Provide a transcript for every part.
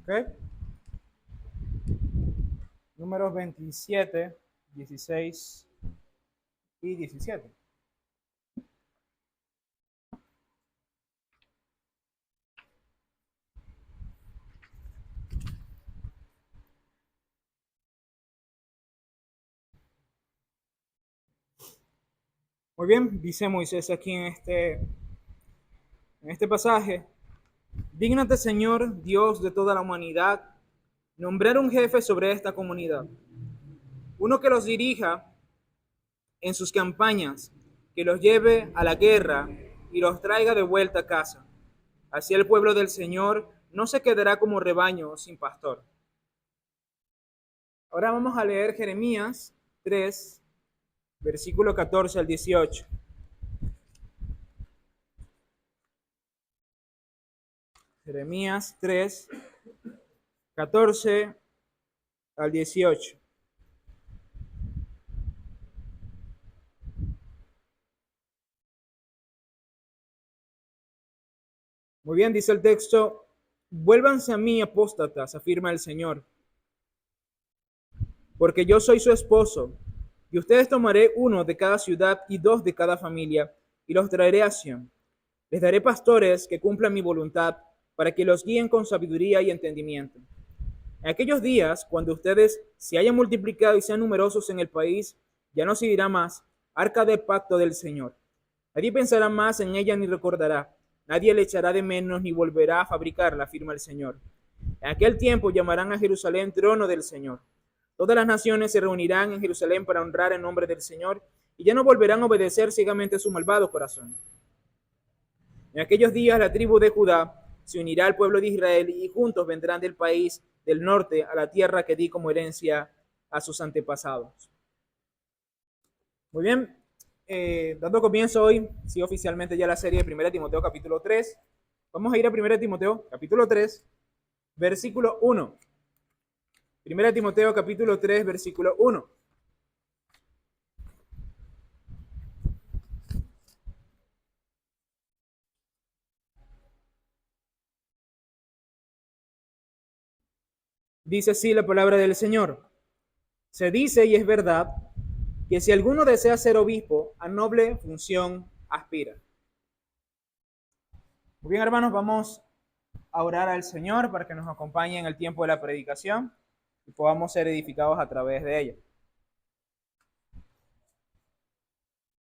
¿Ok? Números 27, 16 y 17. Muy bien, dice Moisés aquí en este pasaje: dígnate, Señor, Dios de toda la humanidad, nombrar un jefe sobre esta comunidad, uno que los dirija en sus campañas, que los lleve a la guerra y los traiga de vuelta a casa. Así el pueblo del Señor no se quedará como rebaño sin pastor. Ahora vamos a leer Jeremías 3, versículo 14 al 18. Jeremías 3, 14 al 18. Muy bien, dice el texto: vuélvanse a mí, apóstatas, afirma el Señor, porque yo soy su esposo, y ustedes tomaré uno de cada ciudad y dos de cada familia, y los traeré a Sión. Les daré pastores que cumplan mi voluntad, para que los guíen con sabiduría y entendimiento. En aquellos días, cuando ustedes se hayan multiplicado y sean numerosos en el país, ya no se dirá más arca de pacto del Señor. Nadie pensará más en ella ni recordará. Nadie le echará de menos ni volverá a fabricarla, afirma el Señor. En aquel tiempo llamarán a Jerusalén trono del Señor. Todas las naciones se reunirán en Jerusalén para honrar el nombre del Señor, y ya no volverán a obedecer ciegamente a su malvado corazón. En aquellos días la tribu de Judá se unirá al pueblo de Israel, y juntos vendrán del país del norte a la tierra que di como herencia a sus antepasados. Muy bien, dando comienzo hoy, sí, oficialmente ya la serie de 1 Timoteo capítulo 3. Vamos a ir a 1 Timoteo capítulo 3, versículo 1. 1 Timoteo capítulo 3, versículo 1. Dice así la palabra del Señor: se dice, y es verdad, que si alguno desea ser obispo, a noble función aspira. Muy bien, hermanos, vamos a orar al Señor para que nos acompañe en el tiempo de la predicación y podamos ser edificados a través de ella.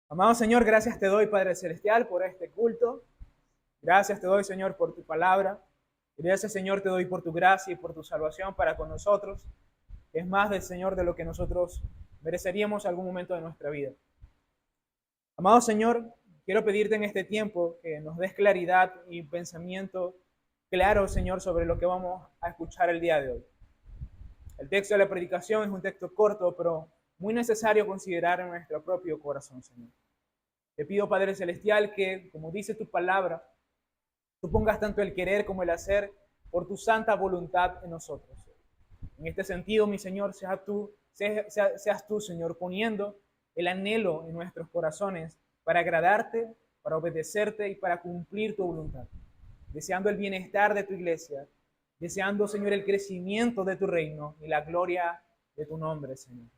Amado Señor, gracias te doy, Padre Celestial, por este culto. Gracias te doy, Señor, por tu palabra. Gracias, Señor, te doy por tu gracia y por tu salvación para con nosotros. Es más del Señor de lo que nosotros mereceríamos algún momento de nuestra vida. Amado Señor, quiero pedirte en este tiempo que nos des claridad y pensamiento claro, Señor, sobre lo que vamos a escuchar el día de hoy. El texto de la predicación es un texto corto, pero muy necesario considerar en nuestro propio corazón, Señor. Te pido, Padre Celestial, que, como dice tu palabra, tú pongas tanto el querer como el hacer por tu santa voluntad en nosotros. En este sentido, mi Señor, seas tú, Señor, poniendo el anhelo en nuestros corazones para agradarte, para obedecerte y para cumplir tu voluntad. Deseando el bienestar de tu iglesia, deseando, Señor, el crecimiento de tu reino y la gloria de tu nombre, Señor.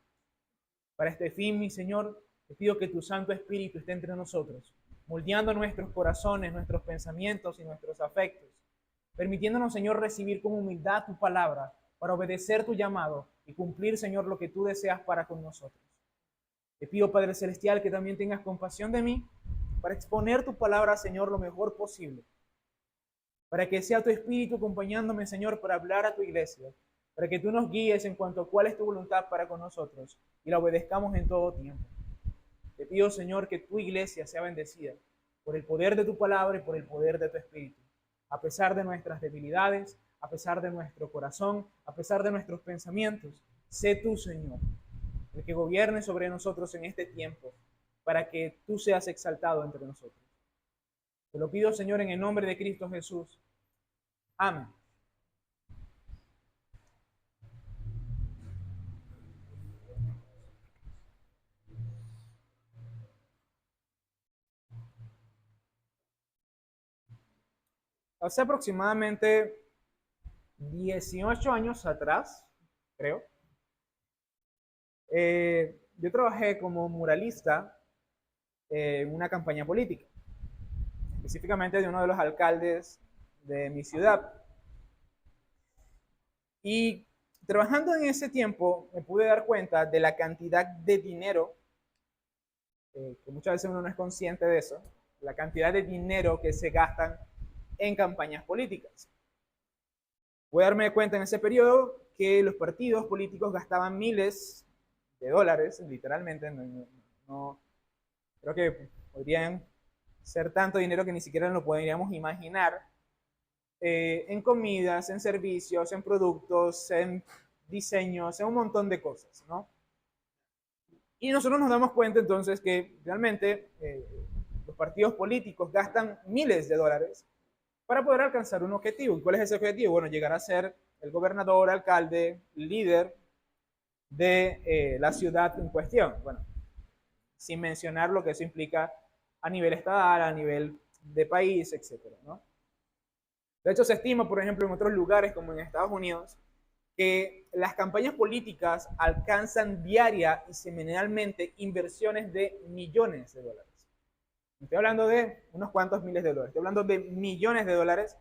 Para este fin, mi Señor, te pido que tu Santo Espíritu esté entre nosotros, moldeando nuestros corazones, nuestros pensamientos y nuestros afectos, permitiéndonos, Señor, recibir con humildad tu palabra para obedecer tu llamado y cumplir, Señor, lo que tú deseas para con nosotros. Te pido, Padre Celestial, que también tengas compasión de mí para exponer tu palabra, Señor, lo mejor posible, para que sea tu Espíritu acompañándome, Señor, para hablar a tu iglesia, para que tú nos guíes en cuanto a cuál es tu voluntad para con nosotros y la obedezcamos en todo tiempo. Te pido, Señor, que tu iglesia sea bendecida por el poder de tu palabra y por el poder de tu Espíritu. A pesar de nuestras debilidades, a pesar de nuestro corazón, a pesar de nuestros pensamientos, sé tú, Señor, el que gobierne sobre nosotros en este tiempo, para que tú seas exaltado entre nosotros. Te lo pido, Señor, en el nombre de Cristo Jesús. Amén. Hace aproximadamente 18 años atrás, creo, yo trabajé como muralista en una campaña política, específicamente de uno de los alcaldes de mi ciudad. Y trabajando en ese tiempo me pude dar cuenta de la cantidad de dinero, que muchas veces uno no es consciente de eso, la cantidad de dinero que se gastan en campañas políticas. Pude darme cuenta en ese periodo que los partidos políticos gastaban miles de dólares, literalmente, no creo que podrían ser tanto dinero que ni siquiera lo podríamos imaginar, en comidas, en servicios, en productos, en diseños, en un montón de cosas, ¿no? Y nosotros nos damos cuenta entonces que realmente los partidos políticos gastan miles de dólares para poder alcanzar un objetivo. ¿Y cuál es ese objetivo? Bueno, llegar a ser el gobernador, alcalde, líder de la ciudad en cuestión. Bueno, sin mencionar lo que eso implica a nivel estatal, a nivel de país, etcétera, ¿no? De hecho, se estima, por ejemplo, en otros lugares como en Estados Unidos, que las campañas políticas alcanzan diaria y semanalmente inversiones de millones de dólares. No estoy hablando de unos cuantos miles de dólares, estoy hablando de millones de dólares,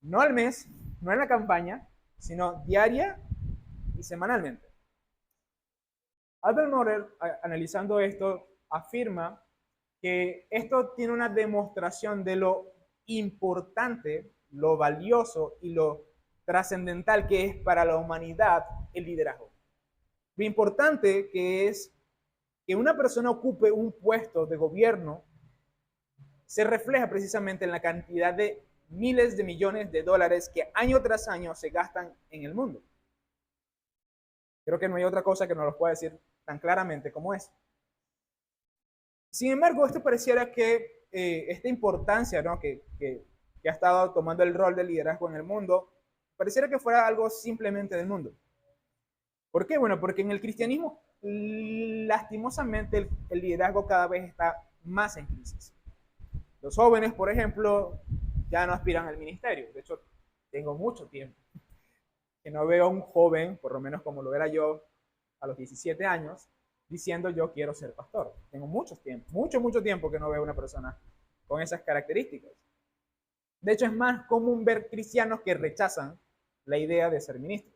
no al mes, no en la campaña, sino diaria y semanalmente. Albert Morer, analizando esto, afirma que esto tiene una demostración de lo importante, lo valioso y lo trascendental que es para la humanidad el liderazgo. Lo importante que es que una persona ocupe un puesto de gobierno se refleja precisamente en la cantidad de miles de millones de dólares que año tras año se gastan en el mundo. Creo que no hay otra cosa que nos lo pueda decir tan claramente como es. Sin embargo, esto pareciera que esta importancia, ¿no? que ha estado tomando el rol de liderazgo en el mundo, pareciera que fuera algo simplemente del mundo. ¿Por qué? Bueno, porque en el cristianismo, lastimosamente, el liderazgo cada vez está más en crisis. Los jóvenes, por ejemplo, ya no aspiran al ministerio. De hecho, tengo mucho tiempo que no veo a un joven, por lo menos como lo era yo a los 17 años, diciendo yo quiero ser pastor. Tengo mucho tiempo que no veo a una persona con esas características. De hecho, es más común ver cristianos que rechazan la idea de ser ministros.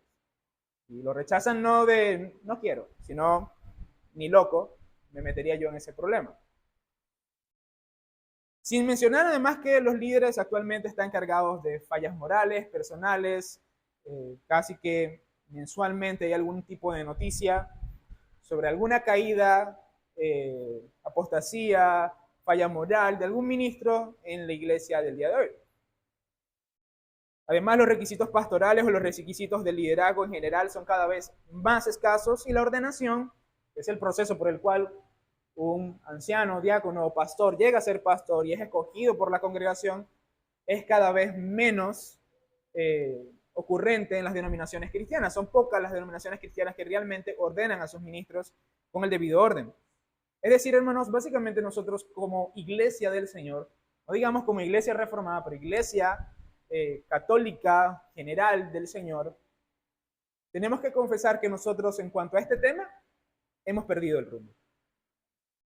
Y lo rechazan no de no quiero, sino ni loco me metería yo en ese problema. Sin mencionar además que los líderes actualmente están cargados de fallas morales, personales, casi que mensualmente hay algún tipo de noticia sobre alguna caída, apostasía, falla moral de algún ministro en la iglesia del día de hoy. Además, los requisitos pastorales o los requisitos de liderazgo en general son cada vez más escasos y la ordenación, que es el proceso por el cual un anciano, diácono o pastor llega a ser pastor y es escogido por la congregación, es cada vez menos ocurrente en las denominaciones cristianas. Son pocas las denominaciones cristianas que realmente ordenan a sus ministros con el debido orden. Es decir, hermanos, básicamente nosotros como iglesia del Señor, no digamos como iglesia reformada, pero iglesia católica general del Señor, tenemos que confesar que nosotros en cuanto a este tema hemos perdido el rumbo.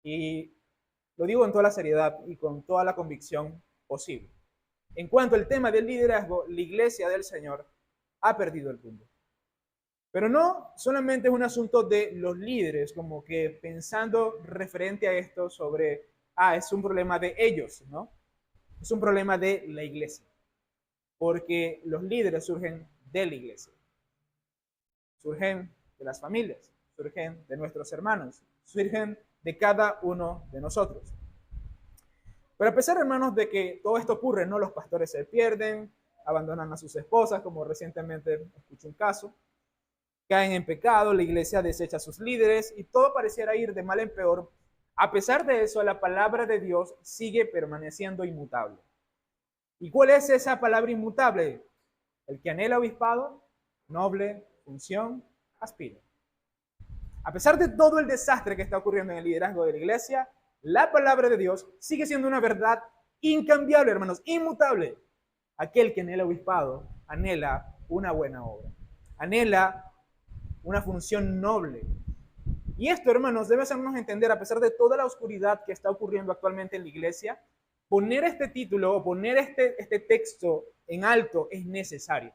Y lo digo con toda la seriedad y con toda la convicción posible. En cuanto al tema del liderazgo, la iglesia del Señor ha perdido el rumbo. Pero no solamente es un asunto de los líderes, como que pensando referente a esto sobre, es un problema de ellos, ¿no? Es un problema de la iglesia. Porque los líderes surgen de la iglesia. Surgen de las familias, surgen de nuestros hermanos, surgen de cada uno de nosotros. Pero a pesar, hermanos, de que todo esto ocurre, ¿no? Los pastores se pierden, abandonan a sus esposas, como recientemente escuché un caso, caen en pecado, la iglesia desecha a sus líderes y todo pareciera ir de mal en peor. A pesar de eso, la palabra de Dios sigue permaneciendo inmutable. ¿Y cuál es esa palabra inmutable? El que anhela obispado, noble función, aspira. A pesar de todo el desastre que está ocurriendo en el liderazgo de la iglesia, la palabra de Dios sigue siendo una verdad incambiable, hermanos, inmutable. Aquel que anhela obispado, anhela una buena obra, anhela una función noble. Y esto, hermanos, debe hacernos entender, a pesar de toda la oscuridad que está ocurriendo actualmente en la iglesia, poner este título o poner este texto en alto es necesario.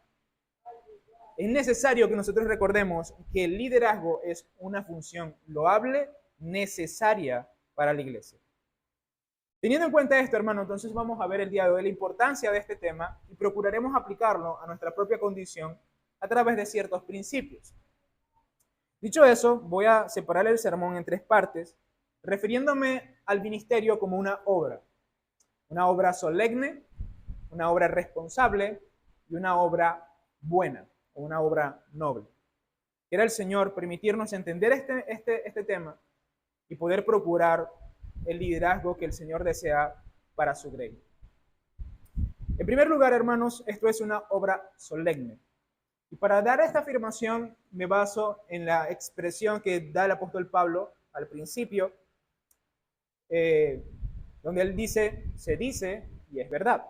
Es necesario que nosotros recordemos que el liderazgo es una función loable, necesaria para la iglesia. Teniendo en cuenta esto, hermano, entonces vamos a ver el día de hoy la importancia de este tema y procuraremos aplicarlo a nuestra propia condición a través de ciertos principios. Dicho eso, voy a separar el sermón en tres partes, refiriéndome al ministerio como una obra solemne, una obra responsable y una obra buena o una obra noble. Quiera el Señor permitirnos entender este tema y poder procurar el liderazgo que el Señor desea para su reino. En primer lugar, hermanos, esto es una obra solemne. Y para dar esta afirmación me baso en la expresión que da el apóstol Pablo al principio, donde él dice, se dice y es verdad.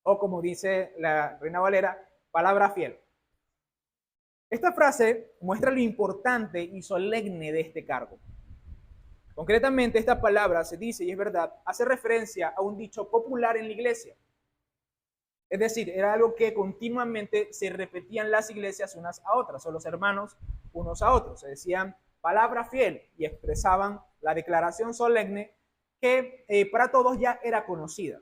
O como dice la Reina Valera, palabra fiel. Esta frase muestra lo importante y solemne de este cargo. Concretamente, esta palabra, se dice y es verdad, hace referencia a un dicho popular en la iglesia. Es decir, era algo que continuamente se repetían las iglesias unas a otras, o los hermanos unos a otros. Se decían palabra fiel y expresaban la declaración solemne que para todos ya era conocida.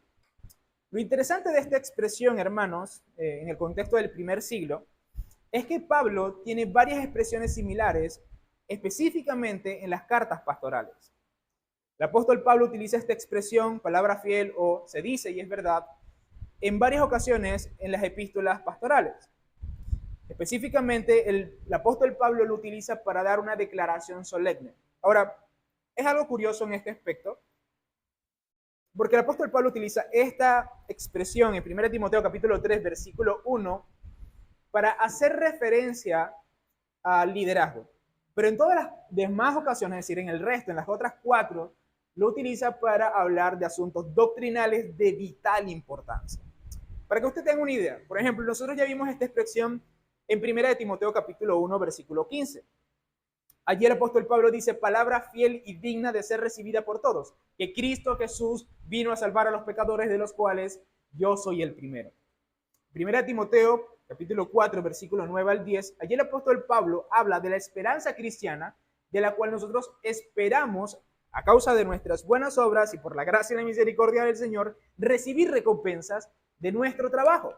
Lo interesante de esta expresión, hermanos, en el contexto del primer siglo, es que Pablo tiene varias expresiones similares, específicamente en las cartas pastorales. El apóstol Pablo utiliza esta expresión, palabra fiel o se dice y es verdad, en varias ocasiones en las epístolas pastorales. Específicamente, el apóstol Pablo lo utiliza para dar una declaración solemne. Ahora, es algo curioso en este aspecto, porque el apóstol Pablo utiliza esta expresión en 1 Timoteo capítulo 3, versículo 1, para hacer referencia al liderazgo. Pero en todas las demás ocasiones, es decir, en el resto, en las otras 4, lo utiliza para hablar de asuntos doctrinales de vital importancia. Para que usted tenga una idea, por ejemplo, nosotros ya vimos esta expresión en 1 Timoteo capítulo 1, versículo 15. Allí el apóstol Pablo dice, palabra fiel y digna de ser recibida por todos, que Cristo Jesús vino a salvar a los pecadores, de los cuales yo soy el primero. 1 Timoteo capítulo 4, versículo 9 al 10, allí el apóstol Pablo habla de la esperanza cristiana, de la cual nosotros esperamos, a causa de nuestras buenas obras y por la gracia y la misericordia del Señor, recibir recompensas de nuestro trabajo.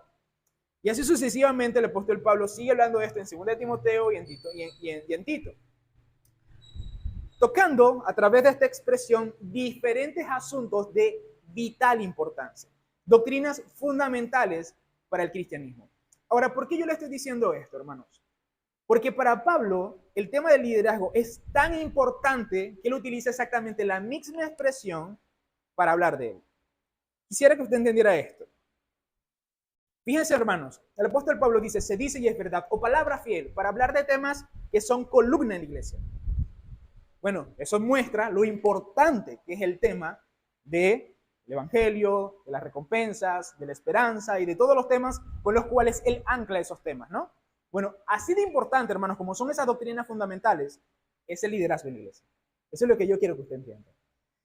Y así sucesivamente el apóstol Pablo sigue hablando de esto en 2 Timoteo y en Tito, tocando a través de esta expresión diferentes asuntos de vital importancia, doctrinas fundamentales para el cristianismo. Ahora, ¿por qué yo le estoy diciendo esto, hermanos? Porque para Pablo el tema del liderazgo es tan importante que él utiliza exactamente la misma expresión para hablar de él. Quisiera que usted entendiera esto. Fíjense, hermanos, el apóstol Pablo dice, se dice y es verdad, o palabra fiel, para hablar de temas que son columna en la iglesia. Bueno, eso muestra lo importante que es el tema del evangelio, de las recompensas, de la esperanza y de todos los temas con los cuales él ancla esos temas, ¿no? Bueno, así de importante, hermanos, como son esas doctrinas fundamentales, es el liderazgo en la iglesia. Eso es lo que yo quiero que usted entienda.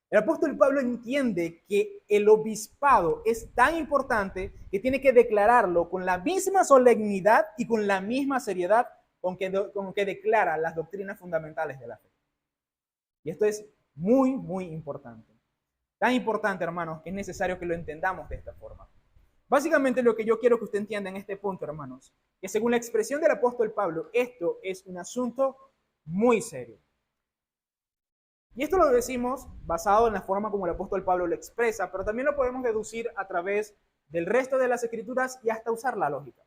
El apóstol Pablo entiende que el obispado es tan importante que tiene que declararlo con la misma solemnidad y con la misma seriedad con que declara las doctrinas fundamentales de la fe. Y esto es muy, muy importante. Tan importante, hermanos, que es necesario que lo entendamos de esta forma. Básicamente lo que yo quiero que usted entienda en este punto, hermanos, que según la expresión del apóstol Pablo, esto es un asunto muy serio. Y esto lo decimos basado en la forma como el apóstol Pablo lo expresa, pero también lo podemos deducir a través del resto de las escrituras y hasta usar la lógica.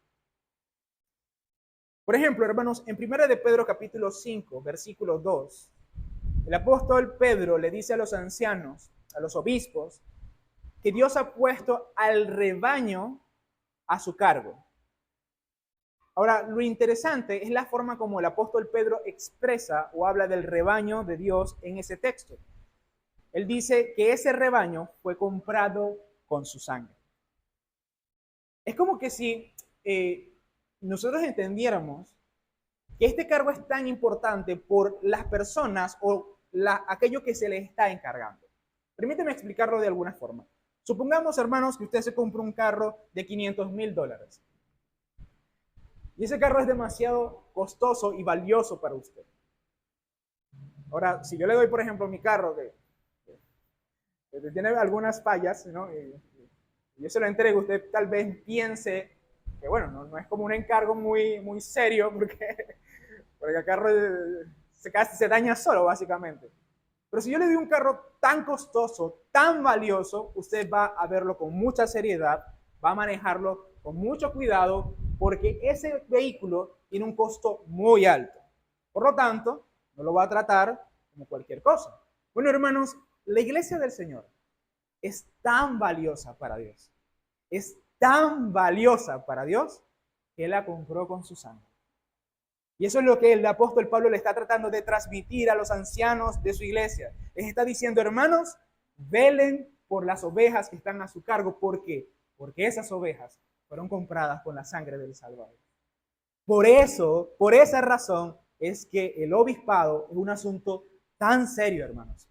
Por ejemplo, hermanos, en 1 de Pedro capítulo 5, versículo 2, el apóstol Pedro le dice a los ancianos, a los obispos, que Dios ha puesto al rebaño a su cargo. Ahora, lo interesante es la forma como el apóstol Pedro expresa o habla del rebaño de Dios en ese texto. Él dice que ese rebaño fue comprado con su sangre. Es como que si eh, nosotros entendiéramos que este cargo es tan importante por las personas o aquello que se les está encargando. Permíteme explicarlo de alguna forma. Supongamos, hermanos, que usted se compra un carro de $500,000 y ese carro es demasiado costoso y valioso para usted. Ahora, si yo le doy, por ejemplo, mi carro que tiene algunas fallas, ¿no? Y yo se lo entrego, usted tal vez piense que, bueno, no es como un encargo muy serio porque el carro se daña solo, básicamente. Pero si yo le doy un carro tan costoso, tan valioso, usted va a verlo con mucha seriedad, va a manejarlo con mucho cuidado, porque ese vehículo tiene un costo muy alto. Por lo tanto, no lo va a tratar como cualquier cosa. Bueno, hermanos, la iglesia del Señor es tan valiosa para Dios, es tan valiosa para Dios, que Él la compró con su sangre. Y eso es lo que el apóstol Pablo le está tratando de transmitir a los ancianos de su iglesia. Les está diciendo, hermanos, velen por las ovejas que están a su cargo. ¿Por qué? Porque esas ovejas fueron compradas con la sangre del Salvador. Por eso, por esa razón, es que el obispado es un asunto tan serio, hermanos.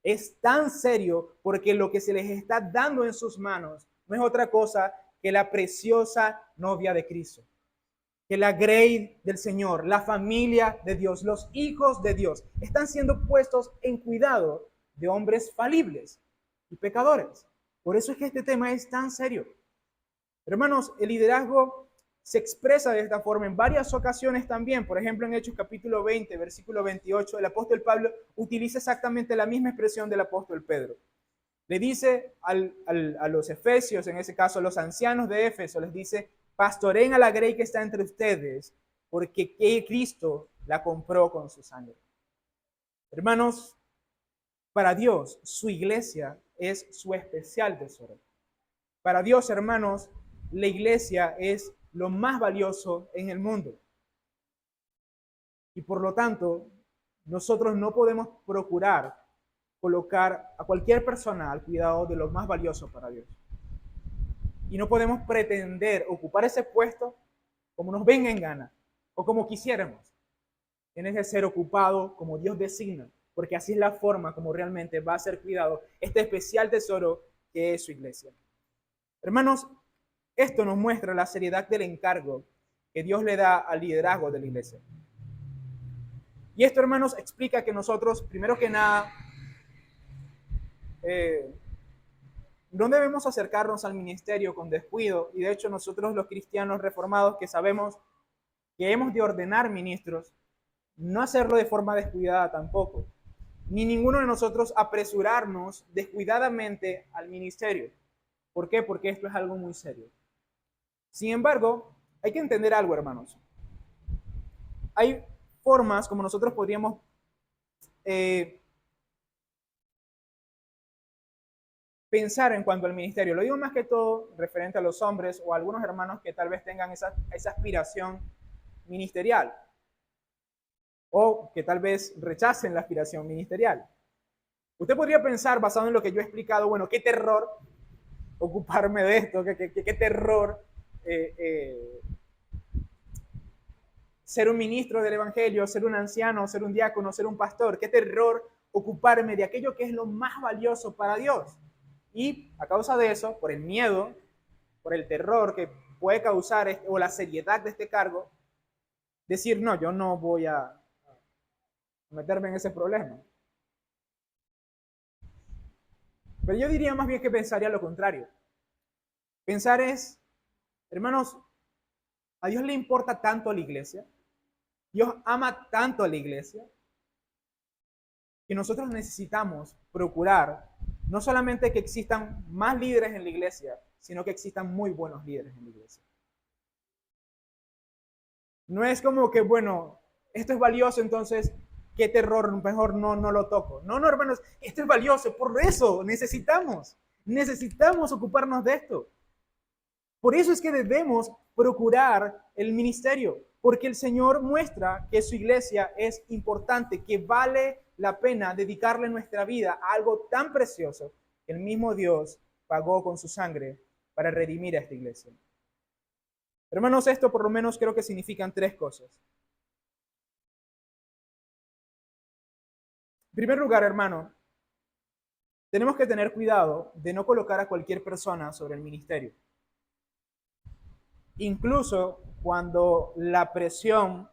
Es tan serio porque lo que se les está dando en sus manos no es otra cosa que la preciosa novia de Cristo, que la grey del Señor, la familia de Dios, los hijos de Dios, están siendo puestos en cuidado de hombres falibles y pecadores. Por eso es que este tema es tan serio. Hermanos, el liderazgo se expresa de esta forma en varias ocasiones también. Por ejemplo, en Hechos capítulo 20, versículo 28, el apóstol Pablo utiliza exactamente la misma expresión del apóstol Pedro. Le dice a los efesios, en ese caso a los ancianos de Éfeso, les dice, pastoreen a la grey que está entre ustedes, porque Cristo la compró con su sangre. Hermanos, para Dios, su iglesia es su especial tesoro. Para Dios, hermanos, la iglesia es lo más valioso en el mundo. Y por lo tanto, nosotros no podemos procurar colocar a cualquier persona al cuidado de lo más valioso para Dios. Y no podemos pretender ocupar ese puesto como nos venga en gana o como quisiéramos. Tiene que ser ocupado como Dios designa, porque así es la forma como realmente va a ser cuidado este especial tesoro que es su iglesia. Hermanos, esto nos muestra la seriedad del encargo que Dios le da al liderazgo de la iglesia. Y esto, hermanos, explica que nosotros, primero que nada, no debemos acercarnos al ministerio con descuido. Y de hecho, nosotros los cristianos reformados que sabemos que hemos de ordenar ministros, no hacerlo de forma descuidada tampoco. Ni ninguno de nosotros apresurarnos descuidadamente al ministerio. ¿Por qué? Porque esto es algo muy serio. Sin embargo, hay que entender algo, hermanos. Hay formas como nosotros podríamos pensar en cuanto al ministerio. Lo digo más que todo referente a los hombres o a algunos hermanos que tal vez tengan esa aspiración ministerial o que tal vez rechacen la aspiración ministerial. Usted podría pensar, basado en lo que yo he explicado, bueno, qué terror ocuparme de esto, qué terror ser un ministro del evangelio, ser un anciano, ser un diácono, ser un pastor, qué terror ocuparme de aquello que es lo más valioso para Dios. Y a causa de eso, por el miedo, por el terror que puede causar o la seriedad de este cargo, decir, no, yo no voy a meterme en ese problema. Pero yo diría más bien que pensaría lo contrario. Pensar es, hermanos, a Dios le importa tanto a la iglesia, Dios ama tanto a la iglesia, que nosotros necesitamos procurar no solamente que existan más líderes en la iglesia, sino que existan muy buenos líderes en la iglesia. No es como que, bueno, esto es valioso, entonces, qué terror, mejor no lo toco. No, hermanos, esto es valioso, por eso necesitamos ocuparnos de esto. Por eso es que debemos procurar el ministerio, porque el Señor muestra que su iglesia es importante, que vale la pena dedicarle nuestra vida a algo tan precioso que el mismo Dios pagó con su sangre para redimir a esta iglesia. Hermanos, esto por lo menos creo que significan tres cosas. En primer lugar, hermano, tenemos que tener cuidado de no colocar a cualquier persona sobre el ministerio. Incluso cuando la presión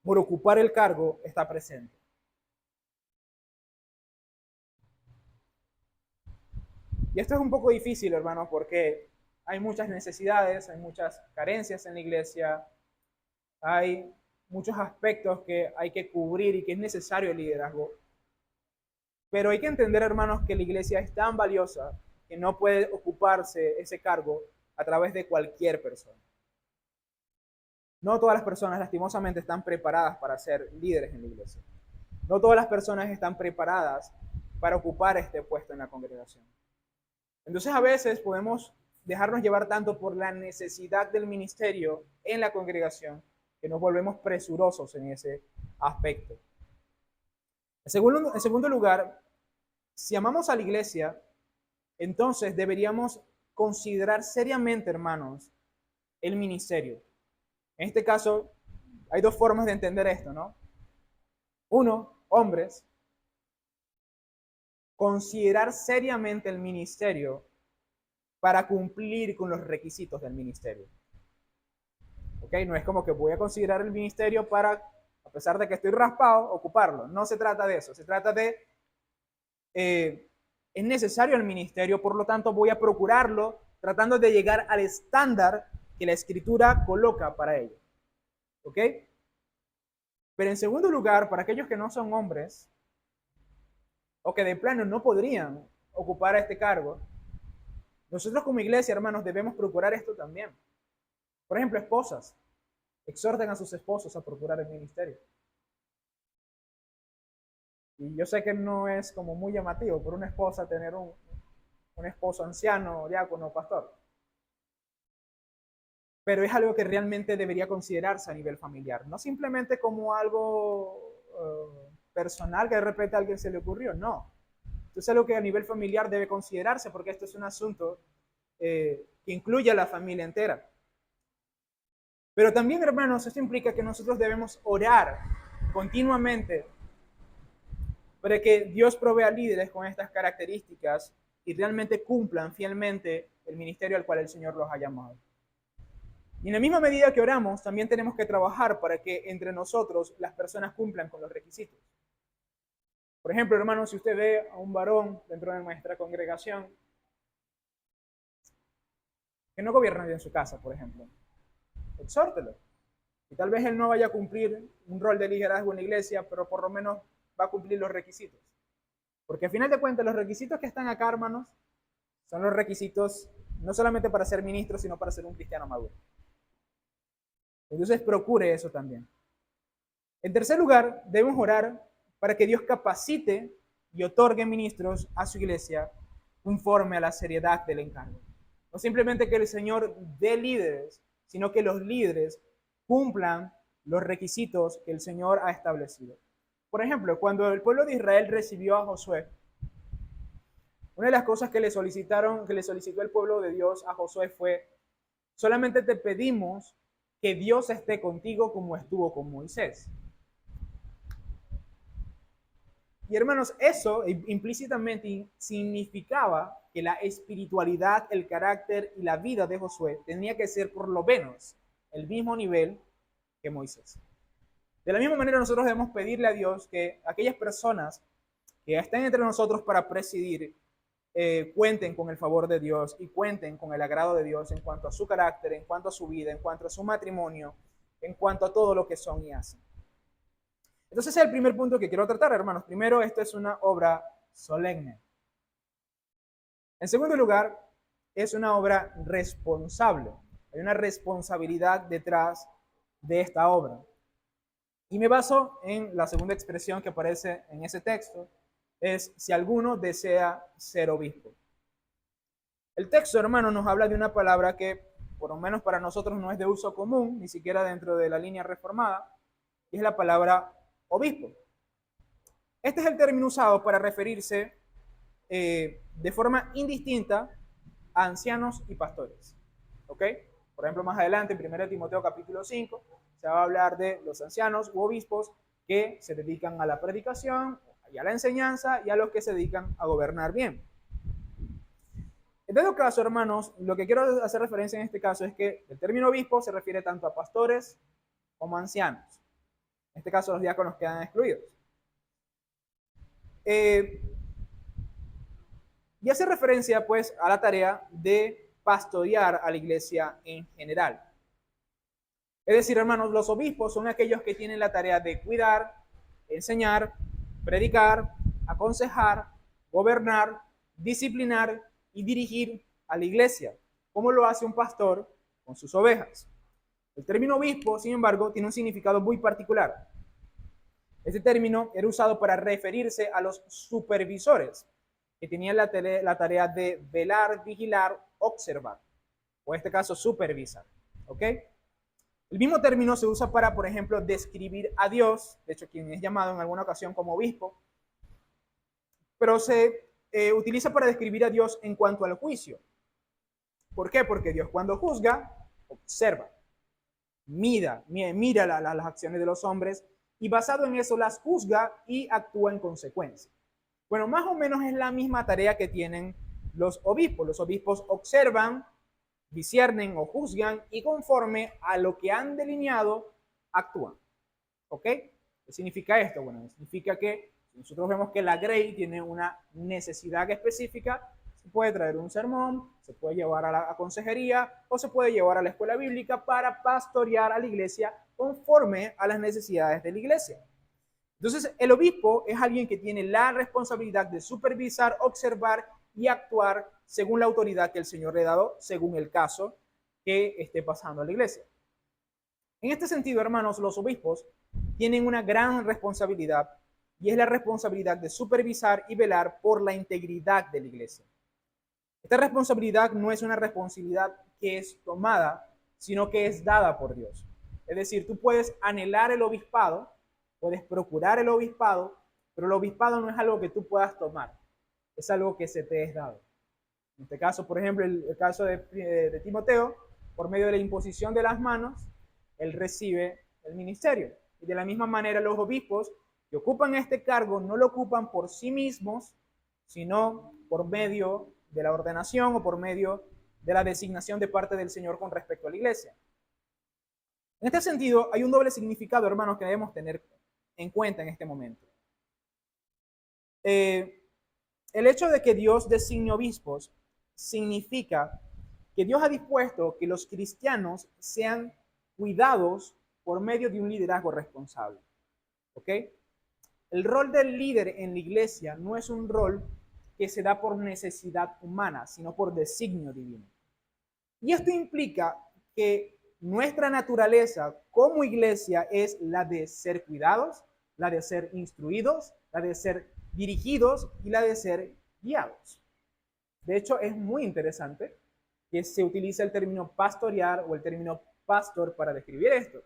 por ocupar el cargo está presente. Y esto es un poco difícil, hermano, porque hay muchas necesidades, hay muchas carencias en la iglesia, hay muchos aspectos que hay que cubrir y que es necesario el liderazgo. Pero hay que entender, hermanos, que la iglesia es tan valiosa que no puede ocuparse ese cargo a través de cualquier persona. No todas las personas, lastimosamente, están preparadas para ser líderes en la iglesia. No todas las personas están preparadas para ocupar este puesto en la congregación. Entonces, a veces podemos dejarnos llevar tanto por la necesidad del ministerio en la congregación que nos volvemos presurosos en ese aspecto. En segundo lugar, si amamos a la iglesia, entonces deberíamos considerar seriamente, hermanos, el ministerio. En este caso, hay dos formas de entender esto, ¿no? Uno, hombres, considerar seriamente el ministerio para cumplir con los requisitos del ministerio. ¿Ok? No es como que voy a considerar el ministerio para, a pesar de que estoy raspado, ocuparlo. No se trata de eso. Se trata de, es necesario el ministerio, por lo tanto voy a procurarlo tratando de llegar al estándar que la Escritura coloca para ello. ¿Ok? Pero en segundo lugar, para aquellos que no son hombres, o que de plano no podrían ocupar este cargo, nosotros como iglesia, hermanos, debemos procurar esto también. Por ejemplo, esposas, exhorten a sus esposos a procurar el ministerio. Y yo sé que no es como muy llamativo por una esposa tener un esposo anciano, diácono, pastor. Pero es algo que realmente debería considerarse a nivel familiar. No simplemente como algo personal que de repente a alguien se le ocurrió, no. Esto es algo que a nivel familiar debe considerarse porque esto es un asunto que incluye a la familia entera. Pero también, hermanos, esto implica que nosotros debemos orar continuamente para que Dios provea líderes con estas características y realmente cumplan fielmente el ministerio al cual el Señor los ha llamado. Y en la misma medida que oramos, también tenemos que trabajar para que entre nosotros las personas cumplan con los requisitos. Por ejemplo, hermanos, si usted ve a un varón dentro de nuestra congregación que no gobierna bien su casa, por ejemplo, exhórtelo. Y tal vez él no vaya a cumplir un rol de liderazgo en la iglesia, pero por lo menos va a cumplir los requisitos. Porque al final de cuentas, los requisitos que están acá, hermanos, son los requisitos no solamente para ser ministro, sino para ser un cristiano maduro. Entonces, procure eso también. En tercer lugar, debemos orar para que Dios capacite y otorgue ministros a su iglesia conforme a la seriedad del encargo. No simplemente que el Señor dé líderes, sino que los líderes cumplan los requisitos que el Señor ha establecido. Por ejemplo, cuando el pueblo de Israel recibió a Josué, una de las cosas que le solicitó el pueblo de Dios a Josué fue: solamente te pedimos que Dios esté contigo como estuvo con Moisés. Y hermanos, eso implícitamente significaba que la espiritualidad, el carácter y la vida de Josué tenía que ser por lo menos el mismo nivel que Moisés. De la misma manera, nosotros debemos pedirle a Dios que aquellas personas que estén entre nosotros para presidir cuenten con el favor de Dios y cuenten con el agrado de Dios en cuanto a su carácter, en cuanto a su vida, en cuanto a su matrimonio, en cuanto a todo lo que son y hacen. Entonces, ese es el primer punto que quiero tratar, hermanos. Primero, esto es una obra solemne. En segundo lugar, es una obra responsable. Hay una responsabilidad detrás de esta obra. Y me baso en la segunda expresión que aparece en ese texto, es si alguno desea ser obispo. El texto, hermano, nos habla de una palabra que, por lo menos para nosotros, no es de uso común, ni siquiera dentro de la línea reformada, y es la palabra obispo. Este es el término usado para referirse de forma indistinta a ancianos y pastores. ¿Ok? Por ejemplo, más adelante, en 1 Timoteo capítulo 5, se va a hablar de los ancianos u obispos que se dedican a la predicación y a la enseñanza y a los que se dedican a gobernar bien. En todo caso, hermanos, lo que quiero hacer referencia en este caso es que el término obispo se refiere tanto a pastores como a ancianos. En este caso, los diáconos quedan excluidos. Y hace referencia, pues, a la tarea de pastorear a la iglesia en general. Es decir, hermanos, los obispos son aquellos que tienen la tarea de cuidar, enseñar, predicar, aconsejar, gobernar, disciplinar y dirigir a la iglesia, como lo hace un pastor con sus ovejas. El término obispo, sin embargo, tiene un significado muy particular. Este término era usado para referirse a los supervisores, que tenían la tarea de velar, vigilar, observar, o en este caso supervisar. ¿Ok? El mismo término se usa para, por ejemplo, describir a Dios, de hecho, quien es llamado en alguna ocasión como obispo, pero se utiliza para describir a Dios en cuanto al juicio. ¿Por qué? Porque Dios cuando juzga, observa, mira las acciones de los hombres y basado en eso las juzga y actúa en consecuencia. Bueno, más o menos es la misma tarea que tienen los obispos. Los obispos observan, disciernen o juzgan y conforme a lo que han delineado, actúan. ¿Ok? ¿Qué significa esto? Bueno, significa que si nosotros vemos que la Grey tiene una necesidad específica, se puede traer un sermón, se puede llevar a la consejería o se puede llevar a la escuela bíblica para pastorear a la iglesia conforme a las necesidades de la iglesia. Entonces, el obispo es alguien que tiene la responsabilidad de supervisar, observar y actuar según la autoridad que el Señor le ha dado, según el caso que esté pasando a la iglesia. En este sentido, hermanos, los obispos tienen una gran responsabilidad y es la responsabilidad de supervisar y velar por la integridad de la iglesia. Esta responsabilidad no es una responsabilidad que es tomada, sino que es dada por Dios. Es decir, tú puedes anhelar el obispado, puedes procurar el obispado, pero el obispado no es algo que tú puedas tomar, es algo que se te es dado. En este caso, por ejemplo, el caso de Timoteo, por medio de la imposición de las manos, él recibe el ministerio. Y de la misma manera los obispos que ocupan este cargo no lo ocupan por sí mismos, sino por medio de la ordenación o por medio de la designación de parte del Señor con respecto a la iglesia. En este sentido, hay un doble significado, hermanos, que debemos tener en cuenta en este momento. El hecho de que Dios designe obispos significa que Dios ha dispuesto que los cristianos sean cuidados por medio de un liderazgo responsable. ¿Ok? El rol del líder en la iglesia no es un rol que se da por necesidad humana, sino por designio divino. Y esto implica que nuestra naturaleza como iglesia es la de ser cuidados, la de ser instruidos, la de ser dirigidos y la de ser guiados. De hecho, es muy interesante que se utilice el término pastorear o el término pastor para describir esto.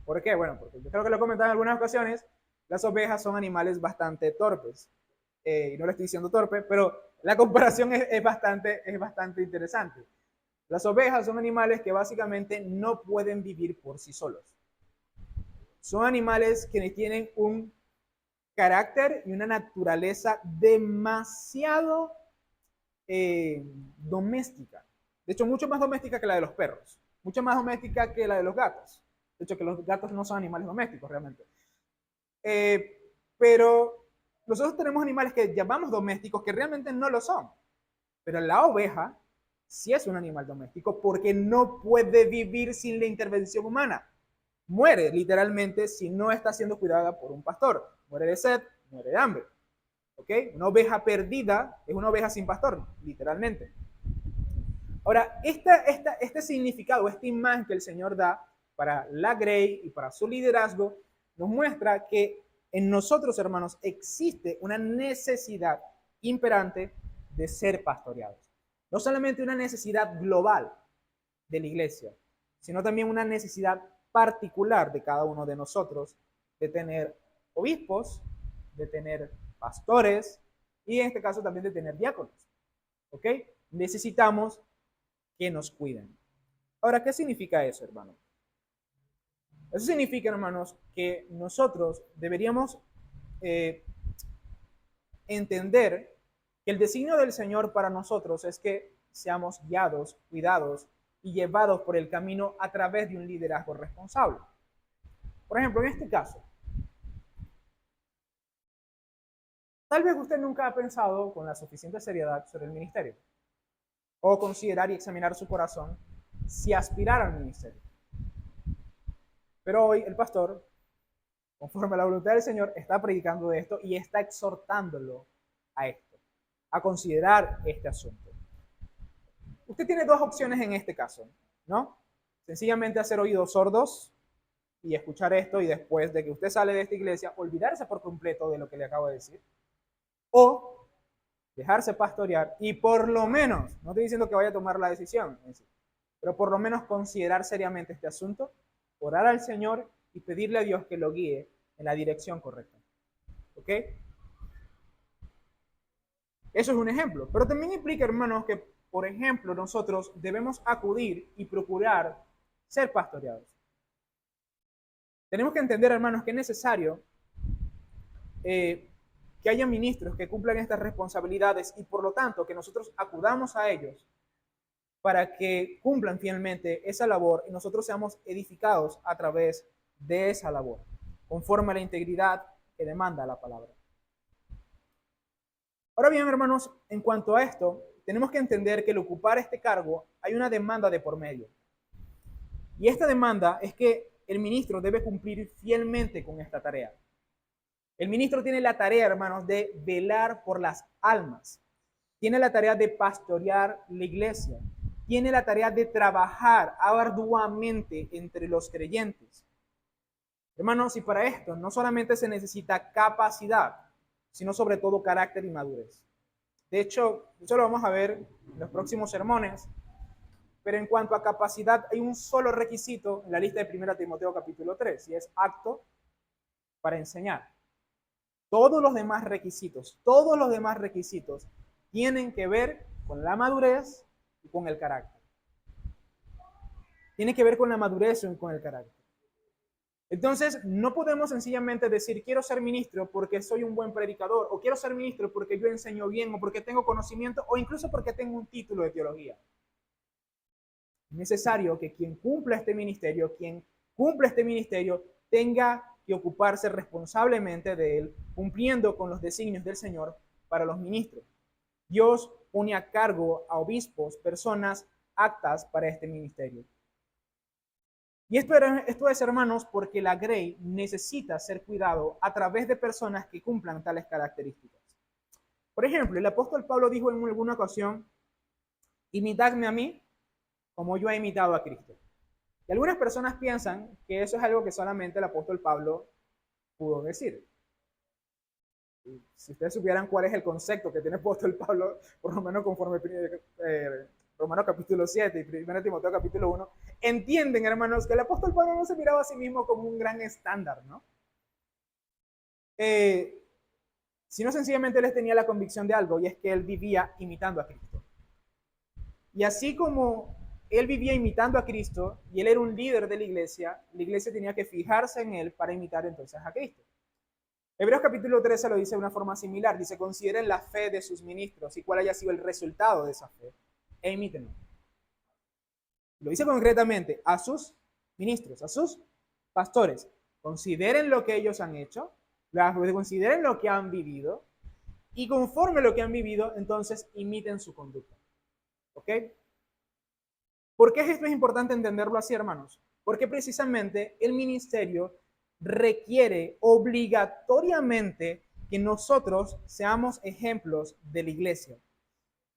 ¿Por qué? Bueno, porque yo creo que lo he comentado en algunas ocasiones, las ovejas son animales bastante torpes. Y no le estoy diciendo torpe, pero la comparación es bastante interesante. Las ovejas son animales que básicamente no pueden vivir por sí solos. Son animales que tienen un carácter y una naturaleza demasiado doméstica. De hecho, mucho más doméstica que la de los perros. Mucho más doméstica que la de los gatos. De hecho, que los gatos no son animales domésticos realmente. Pero nosotros tenemos animales que llamamos domésticos que realmente no lo son. Pero la oveja sí es un animal doméstico porque no puede vivir sin la intervención humana. Muere literalmente si no está siendo cuidada por un pastor. Muere de sed, muere de hambre. ¿Ok? Una oveja perdida es una oveja sin pastor, literalmente. Ahora, este significado, esta imagen que el Señor da para la Grey y para su liderazgo, nos muestra que en nosotros, hermanos, existe una necesidad imperante de ser pastoreados. No solamente una necesidad global de la iglesia, sino también una necesidad particular de cada uno de nosotros de tener obispos, de tener pastores y en este caso también de tener diáconos. ¿Ok? Necesitamos que nos cuiden. Ahora, ¿qué significa eso, hermano? Eso significa, hermanos, que nosotros deberíamos entender que el designio del Señor para nosotros es que seamos guiados, cuidados y llevados por el camino a través de un liderazgo responsable. Por ejemplo, en este caso, tal vez usted nunca ha pensado con la suficiente seriedad sobre el ministerio o considerar y examinar su corazón si aspirar al ministerio. Pero hoy el pastor, conforme a la voluntad del Señor, está predicando de esto y está exhortándolo a esto, a considerar este asunto. Usted tiene dos opciones en este caso, ¿no? Sencillamente hacer oídos sordos y escuchar esto y después de que usted sale de esta iglesia, olvidarse por completo de lo que le acabo de decir. O dejarse pastorear y por lo menos, no estoy diciendo que vaya a tomar la decisión, pero por lo menos considerar seriamente este asunto, orar al Señor y pedirle a Dios que lo guíe en la dirección correcta. ¿Ok? Eso es un ejemplo. Pero también implica, hermanos, que, por ejemplo, nosotros debemos acudir y procurar ser pastoreados. Tenemos que entender, hermanos, que es necesario que haya ministros que cumplan estas responsabilidades y, por lo tanto, que nosotros acudamos a ellos para que cumplan fielmente esa labor y nosotros seamos edificados a través de esa labor, conforme a la integridad que demanda la palabra. Ahora bien, hermanos, en cuanto a esto, tenemos que entender que al ocupar este cargo hay una demanda de por medio. Y esta demanda es que el ministro debe cumplir fielmente con esta tarea. El ministro tiene la tarea, hermanos, de velar por las almas. Tiene la tarea de pastorear la iglesia. Tiene la tarea de trabajar arduamente entre los creyentes. Hermanos, y para esto no solamente se necesita capacidad, sino sobre todo carácter y madurez. De hecho, eso lo vamos a ver en los próximos sermones, pero en cuanto a capacidad hay un solo requisito en la lista de 1 Timoteo capítulo 3, y es apto para enseñar. Todos los demás requisitos tienen que ver con la madurez y con el carácter. Tiene que ver con la madurez y con el carácter. Entonces, no podemos sencillamente decir, quiero ser ministro porque soy un buen predicador, o quiero ser ministro porque yo enseño bien, o porque tengo conocimiento, o incluso porque tengo un título de teología. Es necesario que quien cumpla este ministerio, tenga que ocuparse responsablemente de él, cumpliendo con los designios del Señor para los ministros. Dios pone a cargo a obispos, personas aptas para este ministerio. Y esto es, hermanos, porque la grey necesita ser cuidado a través de personas que cumplan tales características. Por ejemplo, el apóstol Pablo dijo en alguna ocasión, imitadme a mí como yo he imitado a Cristo. Y algunas personas piensan que eso es algo que solamente el apóstol Pablo pudo decir. Si ustedes supieran cuál es el concepto que tiene el apóstol Pablo, por lo menos conforme Romanos capítulo 7 y 1 Timoteo capítulo 1, entienden, hermanos, que el apóstol Pablo no se miraba a sí mismo como un gran estándar, ¿no? Sino sencillamente él tenía la convicción de algo, y es que él vivía imitando a Cristo. Y así como él vivía imitando a Cristo y él era un líder de la iglesia tenía que fijarse en él para imitar entonces a Cristo. Hebreos capítulo 13 lo dice de una forma similar, dice, consideren la fe de sus ministros y cuál haya sido el resultado de esa fe, e imítenlo. Lo dice concretamente a sus ministros, a sus pastores. Consideren lo que ellos han hecho, consideren lo que han vivido, y conforme a lo que han vivido, entonces imiten su conducta. ¿Ok? ¿Por qué esto es importante entenderlo así, hermanos? Porque precisamente el ministerio requiere obligatoriamente que nosotros seamos ejemplos de la iglesia,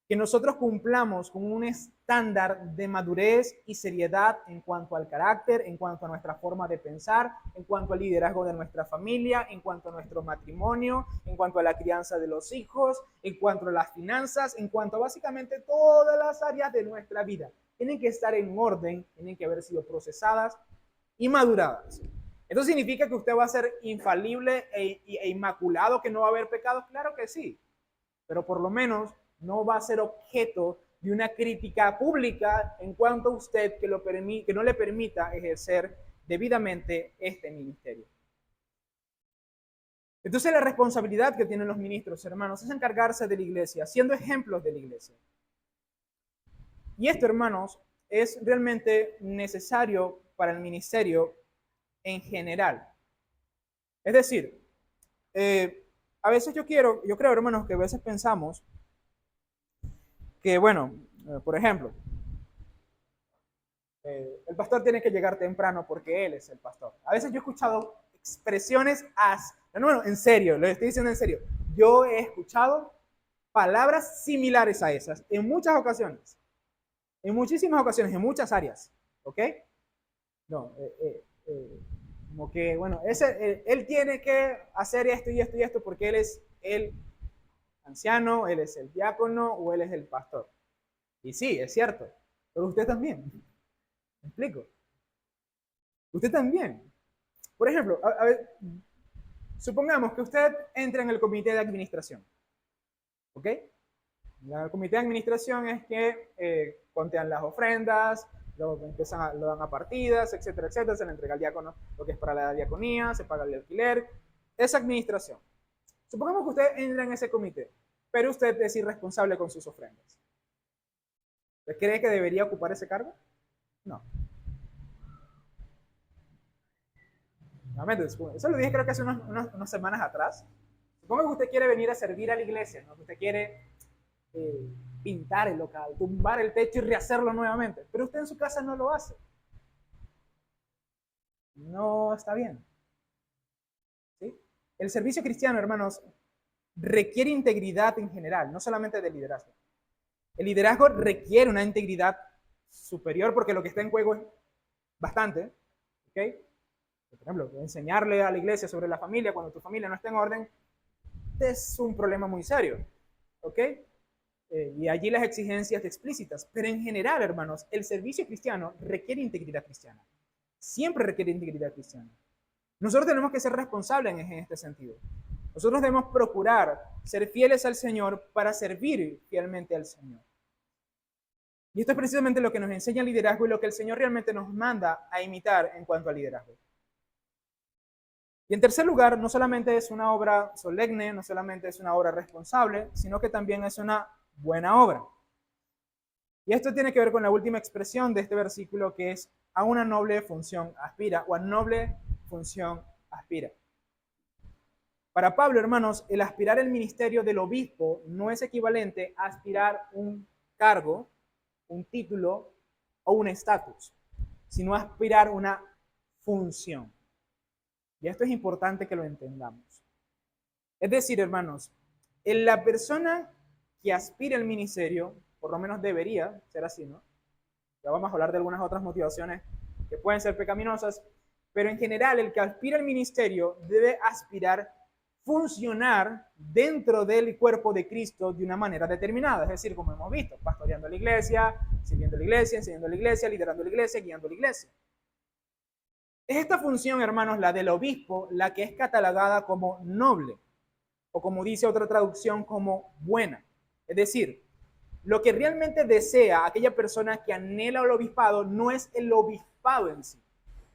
que nosotros cumplamos con un estándar de madurez y seriedad en cuanto al carácter, en cuanto a nuestra forma de pensar, en cuanto al liderazgo de nuestra familia, en cuanto a nuestro matrimonio, en cuanto a la crianza de los hijos, en cuanto a las finanzas, en cuanto a básicamente todas las áreas de nuestra vida. Tienen que estar en orden, tienen que haber sido procesadas y maduradas. ¿Esto significa que usted va a ser infalible e inmaculado, que no va a haber pecados? Claro que sí, pero por lo menos no va a ser objeto de una crítica pública en cuanto a usted que no le permita ejercer debidamente este ministerio. Entonces la responsabilidad que tienen los ministros, hermanos, es encargarse de la iglesia, siendo ejemplos de la iglesia. Y esto, hermanos, es realmente necesario para el ministerio en general. Es decir, a veces yo creo, hermanos, que a veces pensamos que, bueno, por ejemplo, el pastor tiene que llegar temprano porque él es el pastor. A veces yo he escuchado expresiones no, en serio, lo estoy diciendo en serio. Yo he escuchado palabras similares a esas en muchas ocasiones, en muchísimas ocasiones, en muchas áreas, ¿ok? No, como que, bueno, él tiene que hacer esto y esto y esto porque él es el anciano, él es el diácono o él es el pastor. Y sí, es cierto, pero usted también. ¿Me explico? Usted también. Por ejemplo, a ver, supongamos que usted entra en el comité de administración. ¿Ok? El comité de administración es que contean las ofrendas, lo dan a partidas, etcétera, etcétera. Se le entrega al diácono lo que es para la diaconía, se paga el alquiler. Esa administración. Supongamos que usted entra en ese comité, pero usted es irresponsable con sus ofrendas. ¿Usted cree que debería ocupar ese cargo? No. Nuevamente, eso lo dije creo que hace unas semanas atrás. Supongo que usted quiere venir a servir a la iglesia, ¿no? Que usted quiere pintar el local, tumbar el techo y rehacerlo nuevamente, pero usted en su casa no lo hace. No está bien. ¿Sí? El servicio cristiano, hermanos, requiere integridad en general, no solamente de liderazgo. El liderazgo requiere una integridad superior porque lo que está en juego es bastante. ¿Ok? Por ejemplo, enseñarle a la iglesia sobre la familia cuando tu familia no está en orden es un problema muy serio. ¿Ok? Y allí las exigencias explícitas. Pero en general, hermanos, el servicio cristiano requiere integridad cristiana. Siempre requiere integridad cristiana. Nosotros tenemos que ser responsables en este sentido. Nosotros debemos procurar ser fieles al Señor para servir fielmente al Señor. Y esto es precisamente lo que nos enseña el liderazgo y lo que el Señor realmente nos manda a imitar en cuanto al liderazgo. Y en tercer lugar, no solamente es una obra solemne, no solamente es una obra responsable, sino que también es una buena obra. Y esto tiene que ver con la última expresión de este versículo, que es a una noble función aspira, o a noble función aspira. Para Pablo, hermanos, el aspirar el ministerio del obispo no es equivalente a aspirar un cargo, un título o un estatus, sino aspirar una función. Y esto es importante que lo entendamos. Es decir, hermanos, en la persona que aspira al ministerio, por lo menos debería ser así, ¿no? Ya vamos a hablar de algunas otras motivaciones que pueden ser pecaminosas, pero en general el que aspira al ministerio debe aspirar funcionar dentro del cuerpo de Cristo de una manera determinada, es decir, como hemos visto, pastoreando la iglesia, sirviendo la iglesia, enseñando la iglesia, liderando la iglesia, guiando la iglesia. Es esta función, hermanos, la del obispo, la que es catalogada como noble, o como dice otra traducción, como buena. Es decir, lo que realmente desea aquella persona que anhela el obispado no es el obispado en sí.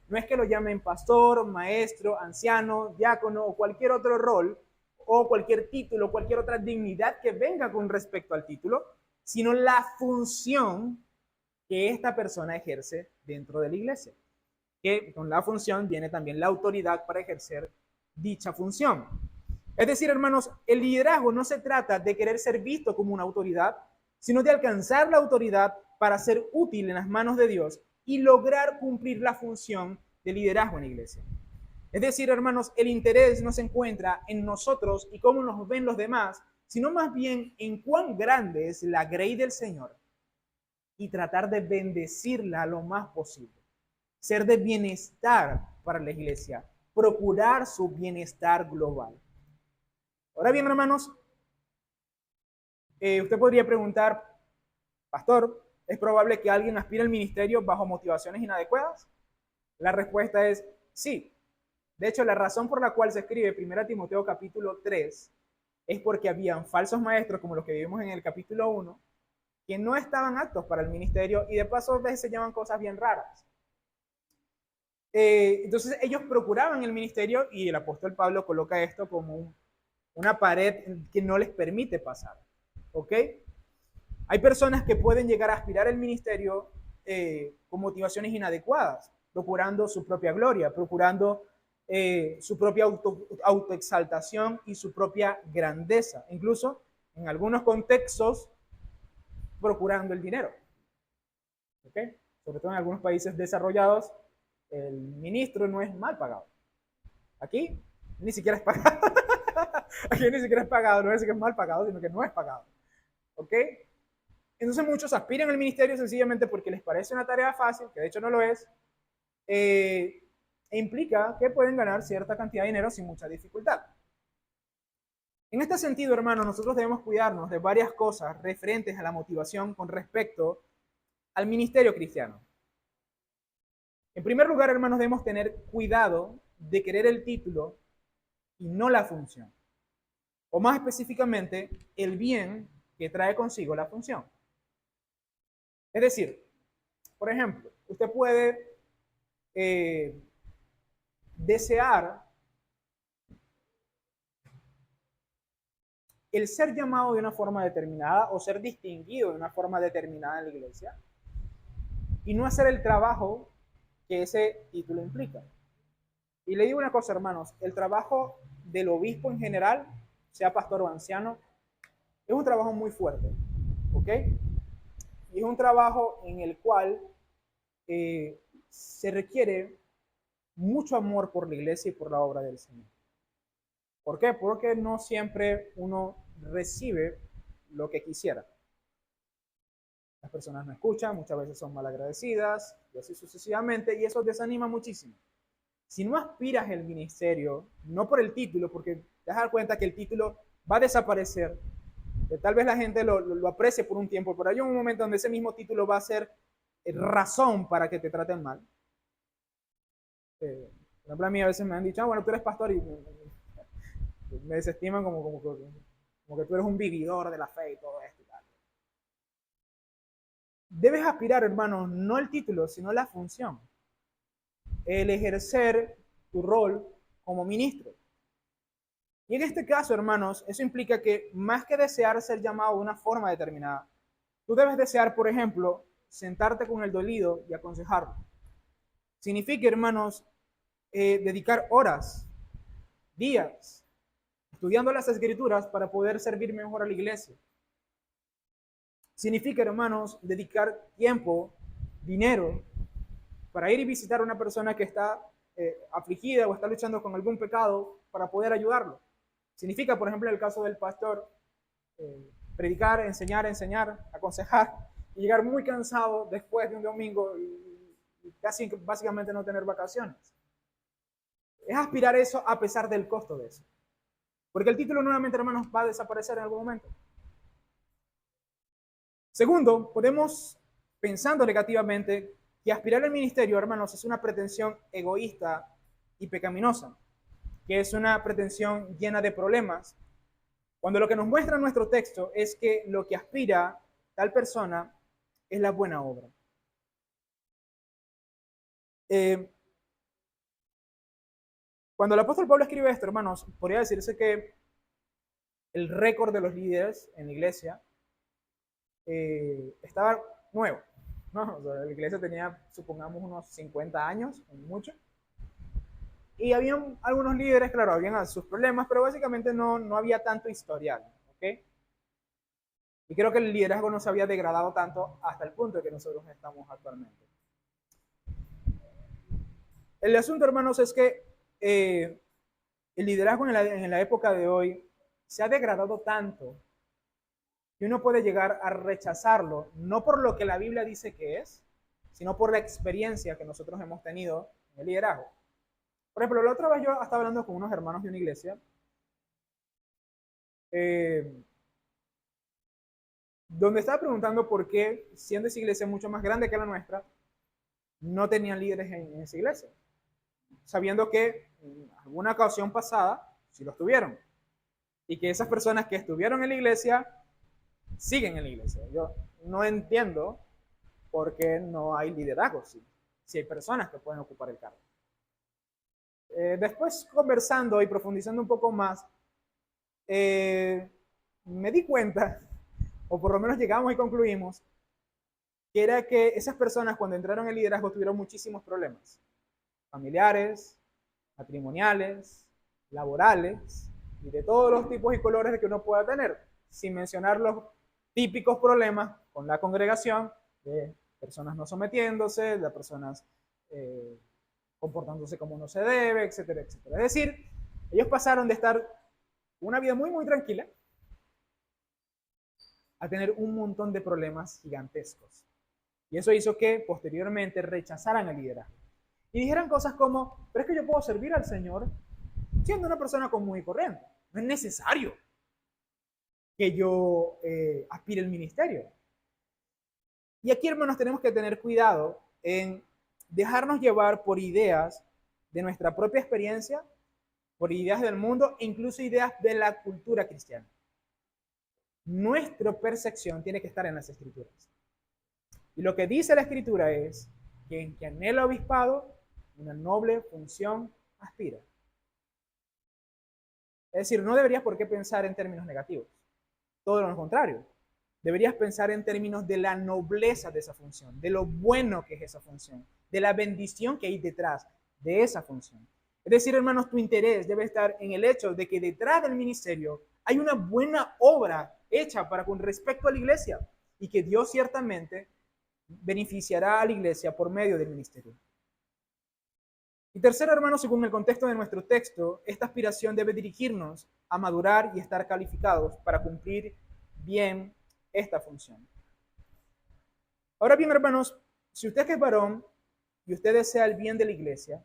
No es que lo llamen pastor, maestro, anciano, diácono o cualquier otro rol o cualquier título, cualquier otra dignidad que venga con respecto al título, sino la función que esta persona ejerce dentro de la iglesia. Que con la función viene también la autoridad para ejercer dicha función. Es decir, hermanos, el liderazgo no se trata de querer ser visto como una autoridad, sino de alcanzar la autoridad para ser útil en las manos de Dios y lograr cumplir la función de liderazgo en la iglesia. Es decir, hermanos, el interés no se encuentra en nosotros y cómo nos ven los demás, sino más bien en cuán grande es la grey del Señor y tratar de bendecirla lo más posible. Ser de bienestar para la iglesia, procurar su bienestar global. Ahora bien, hermanos, usted podría preguntar, pastor, ¿es probable que alguien aspire al ministerio bajo motivaciones inadecuadas? La respuesta es sí. De hecho, la razón por la cual se escribe 1 Timoteo capítulo 3 es porque habían falsos maestros, como los que vimos en el capítulo 1, que no estaban aptos para el ministerio y de paso a veces se llaman cosas bien raras. Entonces ellos procuraban el ministerio y el apóstol Pablo coloca esto como una pared que no les permite pasar. ¿Ok? Hay personas que pueden llegar a aspirar al ministerio con motivaciones inadecuadas, procurando su propia gloria, procurando su propia autoexaltación y su propia grandeza. Incluso en algunos contextos procurando el dinero. ¿Ok? Sobre todo en algunos países desarrollados, el ministro no es mal pagado. Aquí ni siquiera es pagado. Aquí ni siquiera es pagado, no es que es mal pagado, sino que no es pagado. ¿Ok? Entonces muchos aspiran al ministerio sencillamente porque les parece una tarea fácil, que de hecho no lo es, e implica que pueden ganar cierta cantidad de dinero sin mucha dificultad. En este sentido, hermanos, nosotros debemos cuidarnos de varias cosas referentes a la motivación con respecto al ministerio cristiano. En primer lugar, hermanos, debemos tener cuidado de querer el título y no la función. O más específicamente, el bien que trae consigo la función. Es decir, por ejemplo, usted puede desear el ser llamado de una forma determinada o ser distinguido de una forma determinada en la iglesia y no hacer el trabajo que ese título implica. Y le digo una cosa, hermanos, el trabajo del obispo en general, sea pastor o anciano, es un trabajo muy fuerte, ¿ok? Y es un trabajo en el cual se requiere mucho amor por la iglesia y por la obra del Señor. ¿Por qué? Porque no siempre uno recibe lo que quisiera. Las personas no escuchan, muchas veces son malagradecidas y así sucesivamente, y eso desanima muchísimo. Si no aspiras al ministerio, no por el título, porque te vas a dar cuenta que el título va a desaparecer, tal vez la gente lo aprecie por un tiempo, pero hay un momento donde ese mismo título va a ser razón para que te traten mal. Por ejemplo, a mí a veces me han dicho, bueno, tú eres pastor y me desestiman como que tú eres un vividor de la fe y todo esto. Debes aspirar, hermanos, no el título, sino la función. El ejercer tu rol como ministro. Y en este caso, hermanos, eso implica que más que desear ser llamado de una forma determinada, tú debes desear, por ejemplo, sentarte con el dolido y aconsejarlo. Significa, hermanos, dedicar horas, días, estudiando las escrituras para poder servir mejor a la iglesia. Significa, hermanos, dedicar tiempo, dinero, para ir y visitar a una persona que está afligida o está luchando con algún pecado para poder ayudarlo. Significa, por ejemplo, en el caso del pastor, predicar, enseñar, aconsejar y llegar muy cansado después de un domingo y casi básicamente no tener vacaciones. Es aspirar eso a pesar del costo de eso. Porque el título nuevamente, hermanos, va a desaparecer en algún momento. Segundo, podemos, pensando negativamente, que aspirar al ministerio, hermanos, es una pretensión egoísta y pecaminosa, que es una pretensión llena de problemas, cuando lo que nos muestra nuestro texto es que lo que aspira tal persona es la buena obra. Cuando el apóstol Pablo escribe esto, hermanos, podría decirse que el récord de los líderes en la iglesia estaba nuevo, ¿no? O sea, la iglesia tenía, supongamos, unos 50 años, mucho. Y había algunos líderes, claro, habían sus problemas, pero básicamente no había tanto historial, ¿ok? Y creo que el liderazgo no se había degradado tanto hasta el punto que nosotros estamos actualmente. El asunto, hermanos, es que el liderazgo en la época de hoy se ha degradado tanto que uno puede llegar a rechazarlo, no por lo que la Biblia dice que es, sino por la experiencia que nosotros hemos tenido en el liderazgo. Por ejemplo, la otra vez yo estaba hablando con unos hermanos de una iglesia, donde estaba preguntando por qué, siendo esa iglesia mucho más grande que la nuestra, no tenían líderes en esa iglesia, sabiendo que en alguna ocasión pasada sí los tuvieron, y que esas personas que estuvieron en la iglesia siguen en la iglesia. Yo no entiendo por qué no hay liderazgo, si hay personas que pueden ocupar el cargo. Después, conversando y profundizando un poco más, me di cuenta, o por lo menos llegamos y concluimos, que era que esas personas cuando entraron en liderazgo tuvieron muchísimos problemas familiares, matrimoniales, laborales y de todos los tipos y colores de que uno pueda tener, sin mencionar los típicos problemas con la congregación de personas no sometiéndose, de personas comportándose como no se debe, etcétera, etcétera. Es decir, ellos pasaron de estar una vida muy, muy tranquila a tener un montón de problemas gigantescos. Y eso hizo que posteriormente rechazaran el liderazgo. Y dijeran cosas como, pero es que yo puedo servir al Señor siendo una persona común y corriente. No es necesario que yo aspire al ministerio. Y aquí, hermanos, tenemos que tener cuidado en dejarnos llevar por ideas de nuestra propia experiencia, por ideas del mundo e incluso ideas de la cultura cristiana. Nuestra percepción tiene que estar en las Escrituras. Y lo que dice la Escritura es que en que anhela obispado, una noble función aspira. Es decir, no deberías por qué pensar en términos negativos. Todo lo contrario. Deberías pensar en términos de la nobleza de esa función, de lo bueno que es esa función, de la bendición que hay detrás de esa función. Es decir, hermanos, tu interés debe estar en el hecho de que detrás del ministerio hay una buena obra hecha para con respecto a la iglesia y que Dios ciertamente beneficiará a la iglesia por medio del ministerio. Y tercero, hermanos, según el contexto de nuestro texto, esta aspiración debe dirigirnos a madurar y estar calificados para cumplir bien esta función. Ahora bien, hermanos, si usted que es varón y usted desea el bien de la iglesia,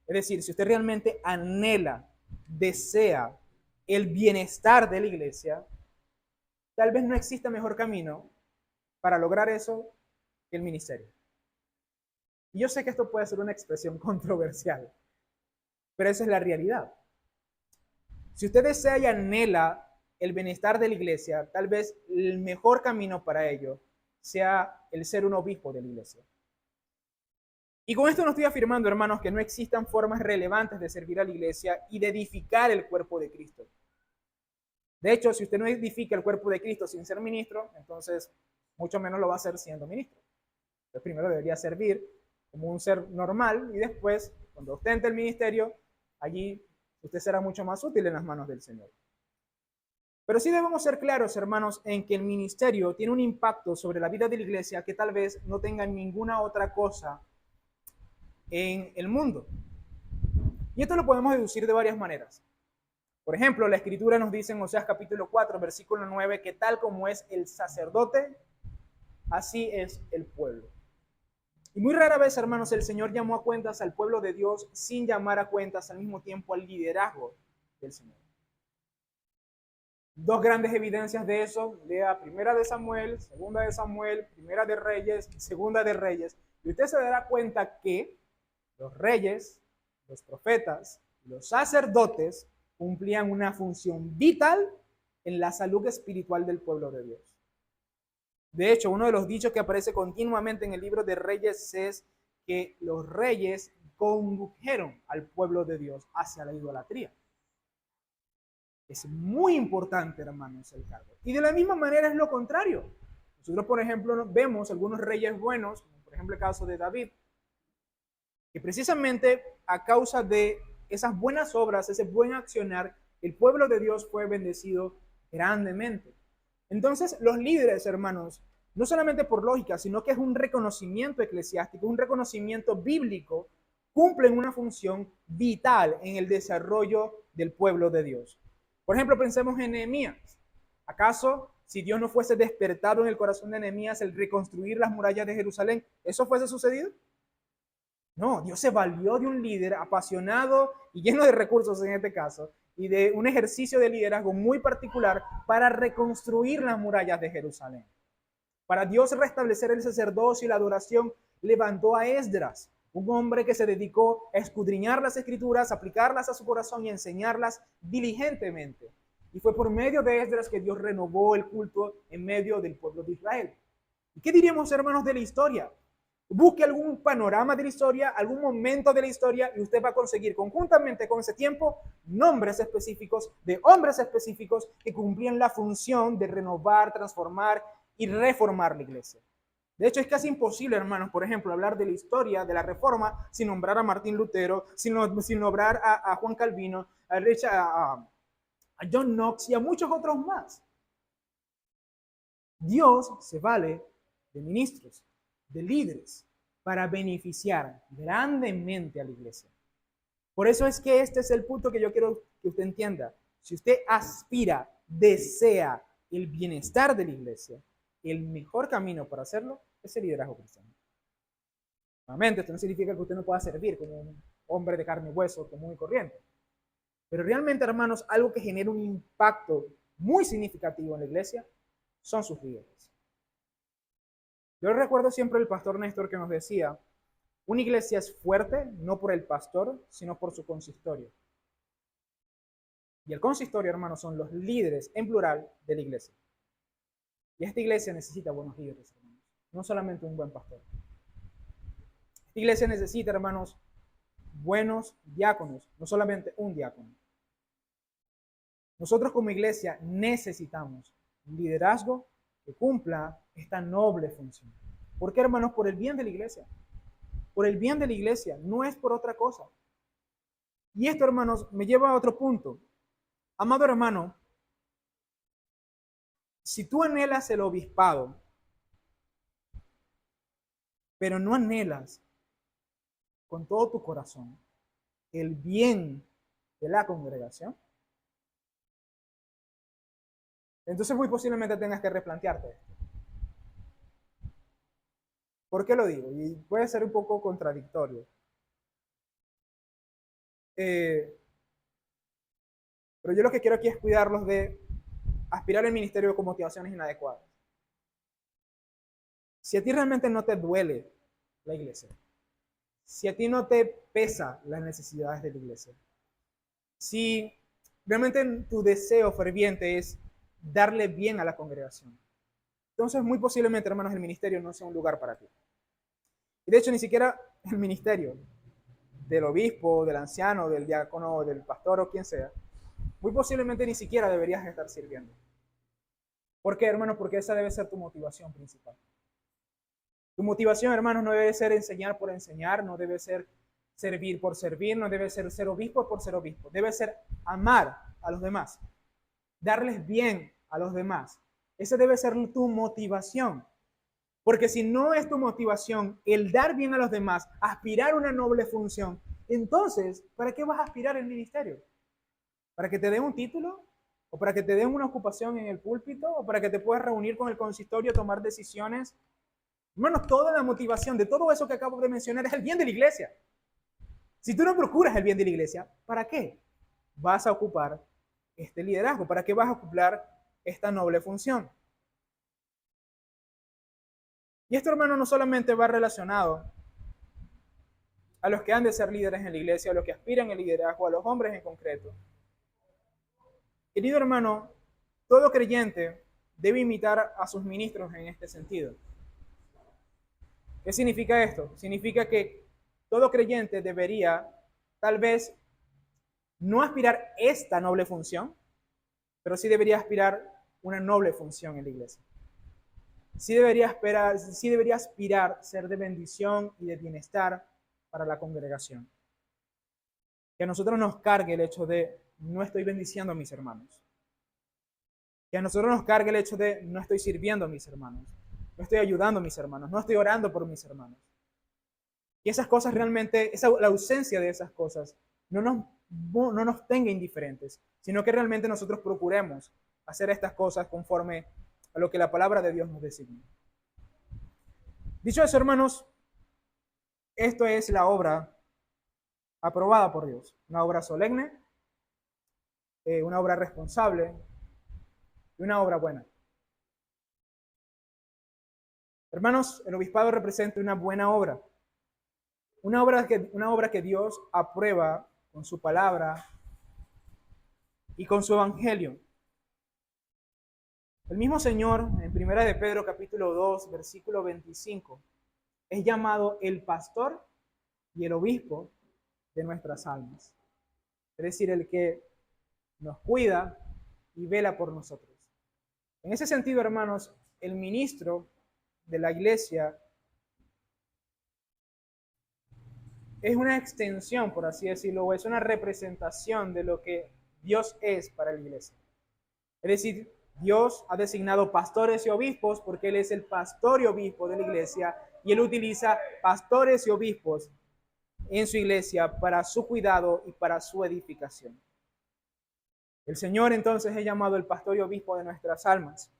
es decir, si usted realmente anhela, desea el bienestar de la iglesia, tal vez no exista mejor camino para lograr eso que el ministerio. Y yo sé que esto puede ser una expresión controversial, pero esa es la realidad. Si usted desea y anhela el bienestar de la iglesia, tal vez el mejor camino para ello sea el ser un obispo de la iglesia. Y con esto no estoy afirmando, hermanos, que no existan formas relevantes de servir a la iglesia y de edificar el cuerpo de Cristo. De hecho, si usted no edifica el cuerpo de Cristo sin ser ministro, entonces mucho menos lo va a hacer siendo ministro. Entonces primero debería servir como un ser normal y después, cuando usted entre el ministerio, allí usted será mucho más útil en las manos del Señor. Pero sí debemos ser claros, hermanos, en que el ministerio tiene un impacto sobre la vida de la iglesia que tal vez no tenga ninguna otra cosa en el mundo. Y esto lo podemos deducir de varias maneras. Por ejemplo, la Escritura nos dice en Oseas capítulo 4, versículo 9, que tal como es el sacerdote, así es el pueblo. Y muy rara vez, hermanos, el Señor llamó a cuentas al pueblo de Dios sin llamar a cuentas al mismo tiempo al liderazgo del Señor. Dos grandes evidencias de eso, lea Primera de Samuel, Segunda de Samuel, Primera de Reyes, Segunda de Reyes, y usted se dará cuenta que los reyes, los profetas, los sacerdotes cumplían una función vital en la salud espiritual del pueblo de Dios. De hecho, uno de los dichos que aparece continuamente en el libro de Reyes es que los reyes condujeron al pueblo de Dios hacia la idolatría. Es muy importante, hermanos, el cargo. Y de la misma manera es lo contrario. Nosotros, por ejemplo, vemos algunos reyes buenos, como por ejemplo el caso de David, que precisamente a causa de esas buenas obras, ese buen accionar, el pueblo de Dios fue bendecido grandemente. Entonces, los líderes, hermanos, no solamente por lógica, sino que es un reconocimiento eclesiástico, un reconocimiento bíblico, cumplen una función vital en el desarrollo del pueblo de Dios. Por ejemplo, pensemos en Nehemías. ¿Acaso, si Dios no fuese despertado en el corazón de Nehemías el reconstruir las murallas de Jerusalén, eso fuese sucedido? No, Dios se valió de un líder apasionado y lleno de recursos en este caso, y de un ejercicio de liderazgo muy particular para reconstruir las murallas de Jerusalén. Para Dios restablecer el sacerdocio y la adoración, levantó a Esdras, un hombre que se dedicó a escudriñar las escrituras, aplicarlas a su corazón y enseñarlas diligentemente. Y fue por medio de Esdras que Dios renovó el culto en medio del pueblo de Israel. ¿Y qué diríamos, hermanos, de la historia? Busque algún panorama de la historia, algún momento de la historia, y usted va a conseguir conjuntamente con ese tiempo nombres específicos de hombres específicos que cumplían la función de renovar, transformar y reformar la iglesia. De hecho, es casi imposible, hermanos, por ejemplo, hablar de la historia de la Reforma sin nombrar a Martín Lutero, sin nombrar a Juan Calvino, a John Knox y a muchos otros más. Dios se vale de ministros, de líderes, para beneficiar grandemente a la iglesia. Por eso es que este es el punto que yo quiero que usted entienda. Si usted aspira, desea el bienestar de la iglesia, el mejor camino para hacerlo es el liderazgo cristiano. Nuevamente, esto no significa que usted no pueda servir como un hombre de carne y hueso común y corriente. Pero realmente, hermanos, algo que genera un impacto muy significativo en la iglesia son sus líderes. Yo recuerdo siempre el pastor Néstor que nos decía, una iglesia es fuerte no por el pastor, sino por su consistorio. Y el consistorio, hermanos, son los líderes en plural de la iglesia. Y esta iglesia necesita buenos líderes, hermanos, no solamente un buen pastor. Esta iglesia necesita, hermanos, buenos diáconos, no solamente un diácono. Nosotros como iglesia necesitamos un liderazgo que cumpla esta noble función. ¿Por qué, hermanos? Por el bien de la iglesia. Por el bien de la iglesia, no es por otra cosa. Y esto, hermanos, me lleva a otro punto. Amado hermano, si tú anhelas el obispado, pero no anhelas con todo tu corazón el bien de la congregación, entonces muy posiblemente tengas que replantearte esto. ¿Por qué lo digo? Y puede ser un poco contradictorio. Pero yo lo que quiero aquí es cuidarlos de aspirar al ministerio con motivaciones inadecuadas. Si a ti realmente no te duele la iglesia, si a ti no te pesa las necesidades de la iglesia, si realmente tu deseo ferviente es darle bien a la congregación, entonces muy posiblemente, hermanos, el ministerio no sea un lugar para ti. Y de hecho, ni siquiera el ministerio del obispo, del anciano, del diácono, del pastor o quien sea, muy posiblemente ni siquiera deberías estar sirviendo. ¿Por qué, hermanos? Porque esa debe ser tu motivación principal. Tu motivación, hermanos, no debe ser enseñar por enseñar, no debe ser servir por servir, no debe ser obispo por ser obispo. Debe ser amar a los demás, darles bien a los demás. Esa debe ser tu motivación. Porque si no es tu motivación el dar bien a los demás, aspirar a una noble función, entonces, ¿para qué vas a aspirar al ministerio? ¿Para que te den un título? ¿O para que te den una ocupación en el púlpito? ¿O para que te puedas reunir con el consistorio, tomar decisiones? Hermanos, toda la motivación de todo eso que acabo de mencionar es el bien de la iglesia. Si tú no procuras el bien de la iglesia, ¿para qué vas a ocupar este liderazgo? ¿Para qué vas a ocupar esta noble función? Y esto, hermano, no solamente va relacionado a los que han de ser líderes en la iglesia, a los que aspiran al liderazgo, a los hombres en concreto. Querido hermano, todo creyente debe imitar a sus ministros en este sentido. ¿Qué significa esto? Significa que todo creyente debería, tal vez, no aspirar esta noble función, pero sí debería aspirar una noble función en la iglesia. Sí debería aspirar ser de bendición y de bienestar para la congregación. Que a nosotros nos cargue el hecho de no estoy bendiciendo a mis hermanos. Que a nosotros nos cargue el hecho de no estoy sirviendo a mis hermanos. No estoy ayudando a mis hermanos. No estoy orando por mis hermanos. Y esas cosas realmente, la ausencia de esas cosas, no nos tenga indiferentes, sino que realmente nosotros procuremos hacer estas cosas conforme a lo que la palabra de Dios nos designa. Dicho eso, hermanos, esto es la obra aprobada por Dios, una obra solemne, una obra responsable y una obra buena. Hermanos, el obispado representa una buena obra, una obra que Dios aprueba con su palabra y con su evangelio. El mismo Señor, en Primera de Pedro capítulo 2, versículo 25, es llamado el pastor y el obispo de nuestras almas. Es decir, el que nos cuida y vela por nosotros. En ese sentido, hermanos, el ministro de la iglesia es una extensión, por así decirlo, o es una representación de lo que Dios es para la iglesia. Es decir, Dios ha designado pastores y obispos porque Él es el pastor y obispo de la iglesia y Él utiliza pastores y obispos en su iglesia para su cuidado y para su edificación. El Señor entonces es llamado el pastor y obispo de nuestras almas.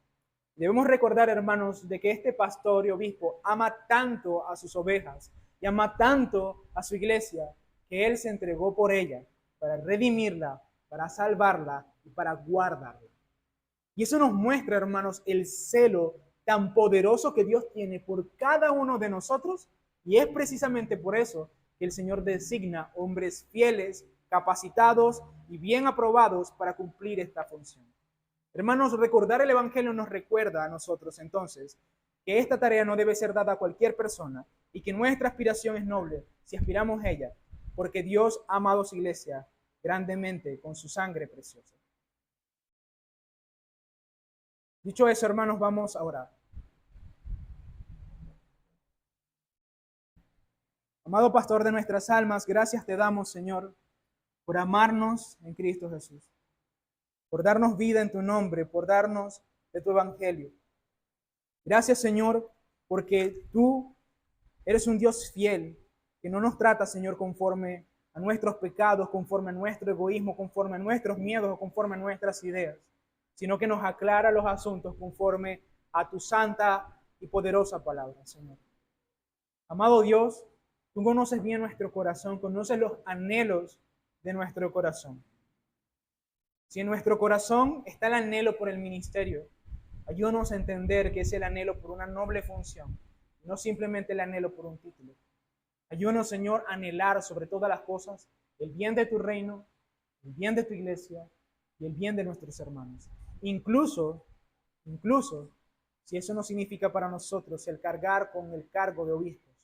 Debemos recordar, hermanos, de que este pastor y obispo ama tanto a sus ovejas y ama tanto a su iglesia que Él se entregó por ella para redimirla, para salvarla y para guardarla. Y eso nos muestra, hermanos, el celo tan poderoso que Dios tiene por cada uno de nosotros. Y es precisamente por eso que el Señor designa hombres fieles, capacitados y bien aprobados para cumplir esta función. Hermanos, recordar el Evangelio nos recuerda a nosotros entonces que esta tarea no debe ser dada a cualquier persona y que nuestra aspiración es noble si aspiramos a ella, porque Dios ha amado a su iglesia grandemente con su sangre preciosa. Dicho eso, hermanos, vamos a orar. Amado pastor de nuestras almas, gracias te damos, Señor, por amarnos en Cristo Jesús, por darnos vida en tu nombre, por darnos de tu evangelio. Gracias, Señor, porque tú eres un Dios fiel, que no nos trata, Señor, conforme a nuestros pecados, conforme a nuestro egoísmo, conforme a nuestros miedos o conforme a nuestras ideas, sino que nos aclara los asuntos conforme a tu santa y poderosa palabra, Señor. Amado Dios, tú conoces bien nuestro corazón, conoces los anhelos de nuestro corazón. Si en nuestro corazón está el anhelo por el ministerio, ayúdanos a entender que es el anhelo por una noble función, no simplemente el anhelo por un título. Ayúdanos, Señor, a anhelar sobre todas las cosas el bien de tu reino, el bien de tu iglesia y el bien de nuestros hermanos. Incluso si eso no significa para nosotros el cargar con el cargo de obispos,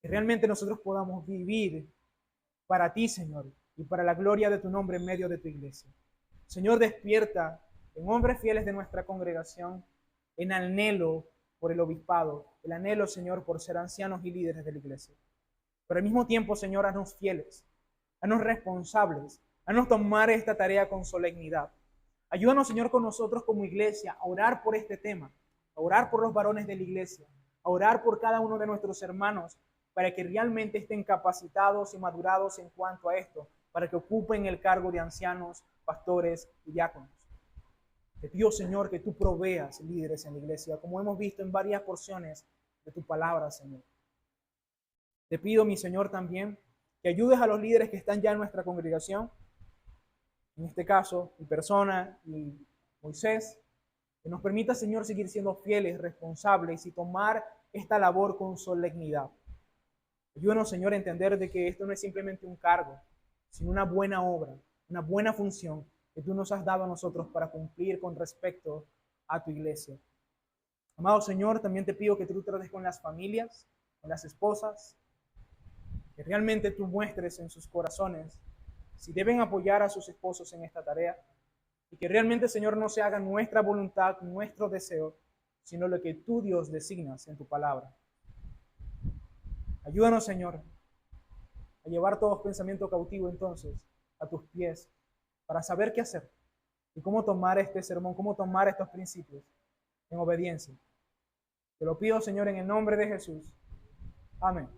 que realmente nosotros podamos vivir para ti, Señor, y para la gloria de tu nombre en medio de tu iglesia. Señor, despierta en hombres fieles de nuestra congregación en anhelo por el obispado, el anhelo, Señor, por ser ancianos y líderes de la iglesia. Pero al mismo tiempo, Señor, haznos fieles, haznos responsables, haznos tomar esta tarea con solemnidad. Ayúdanos, Señor, con nosotros como iglesia a orar por este tema, a orar por los varones de la iglesia, a orar por cada uno de nuestros hermanos, para que realmente estén capacitados y madurados en cuanto a esto, para que ocupen el cargo de ancianos, pastores y diáconos. Te pido, Señor, que tú proveas líderes en la iglesia, como hemos visto en varias porciones de tu palabra, Señor. Te pido, mi Señor, también que ayudes a los líderes que están ya en nuestra congregación, en este caso, mi persona y Moisés, que nos permita, Señor, seguir siendo fieles, responsables y tomar esta labor con solemnidad. Ayúdanos, Señor, a entender de que esto no es simplemente un cargo, sino una buena obra, una buena función que tú nos has dado a nosotros para cumplir con respecto a tu iglesia. Amado Señor, también te pido que tú trates con las familias, con las esposas, que realmente tú muestres en sus corazones si deben apoyar a sus esposos en esta tarea y que realmente, Señor, no se haga nuestra voluntad, nuestro deseo, sino lo que tú, Dios, designas en tu palabra. Ayúdanos, Señor, a llevar todo pensamiento cautivo entonces a tus pies para saber qué hacer y cómo tomar este sermón, cómo tomar estos principios en obediencia. Te lo pido, Señor, en el nombre de Jesús. Amén.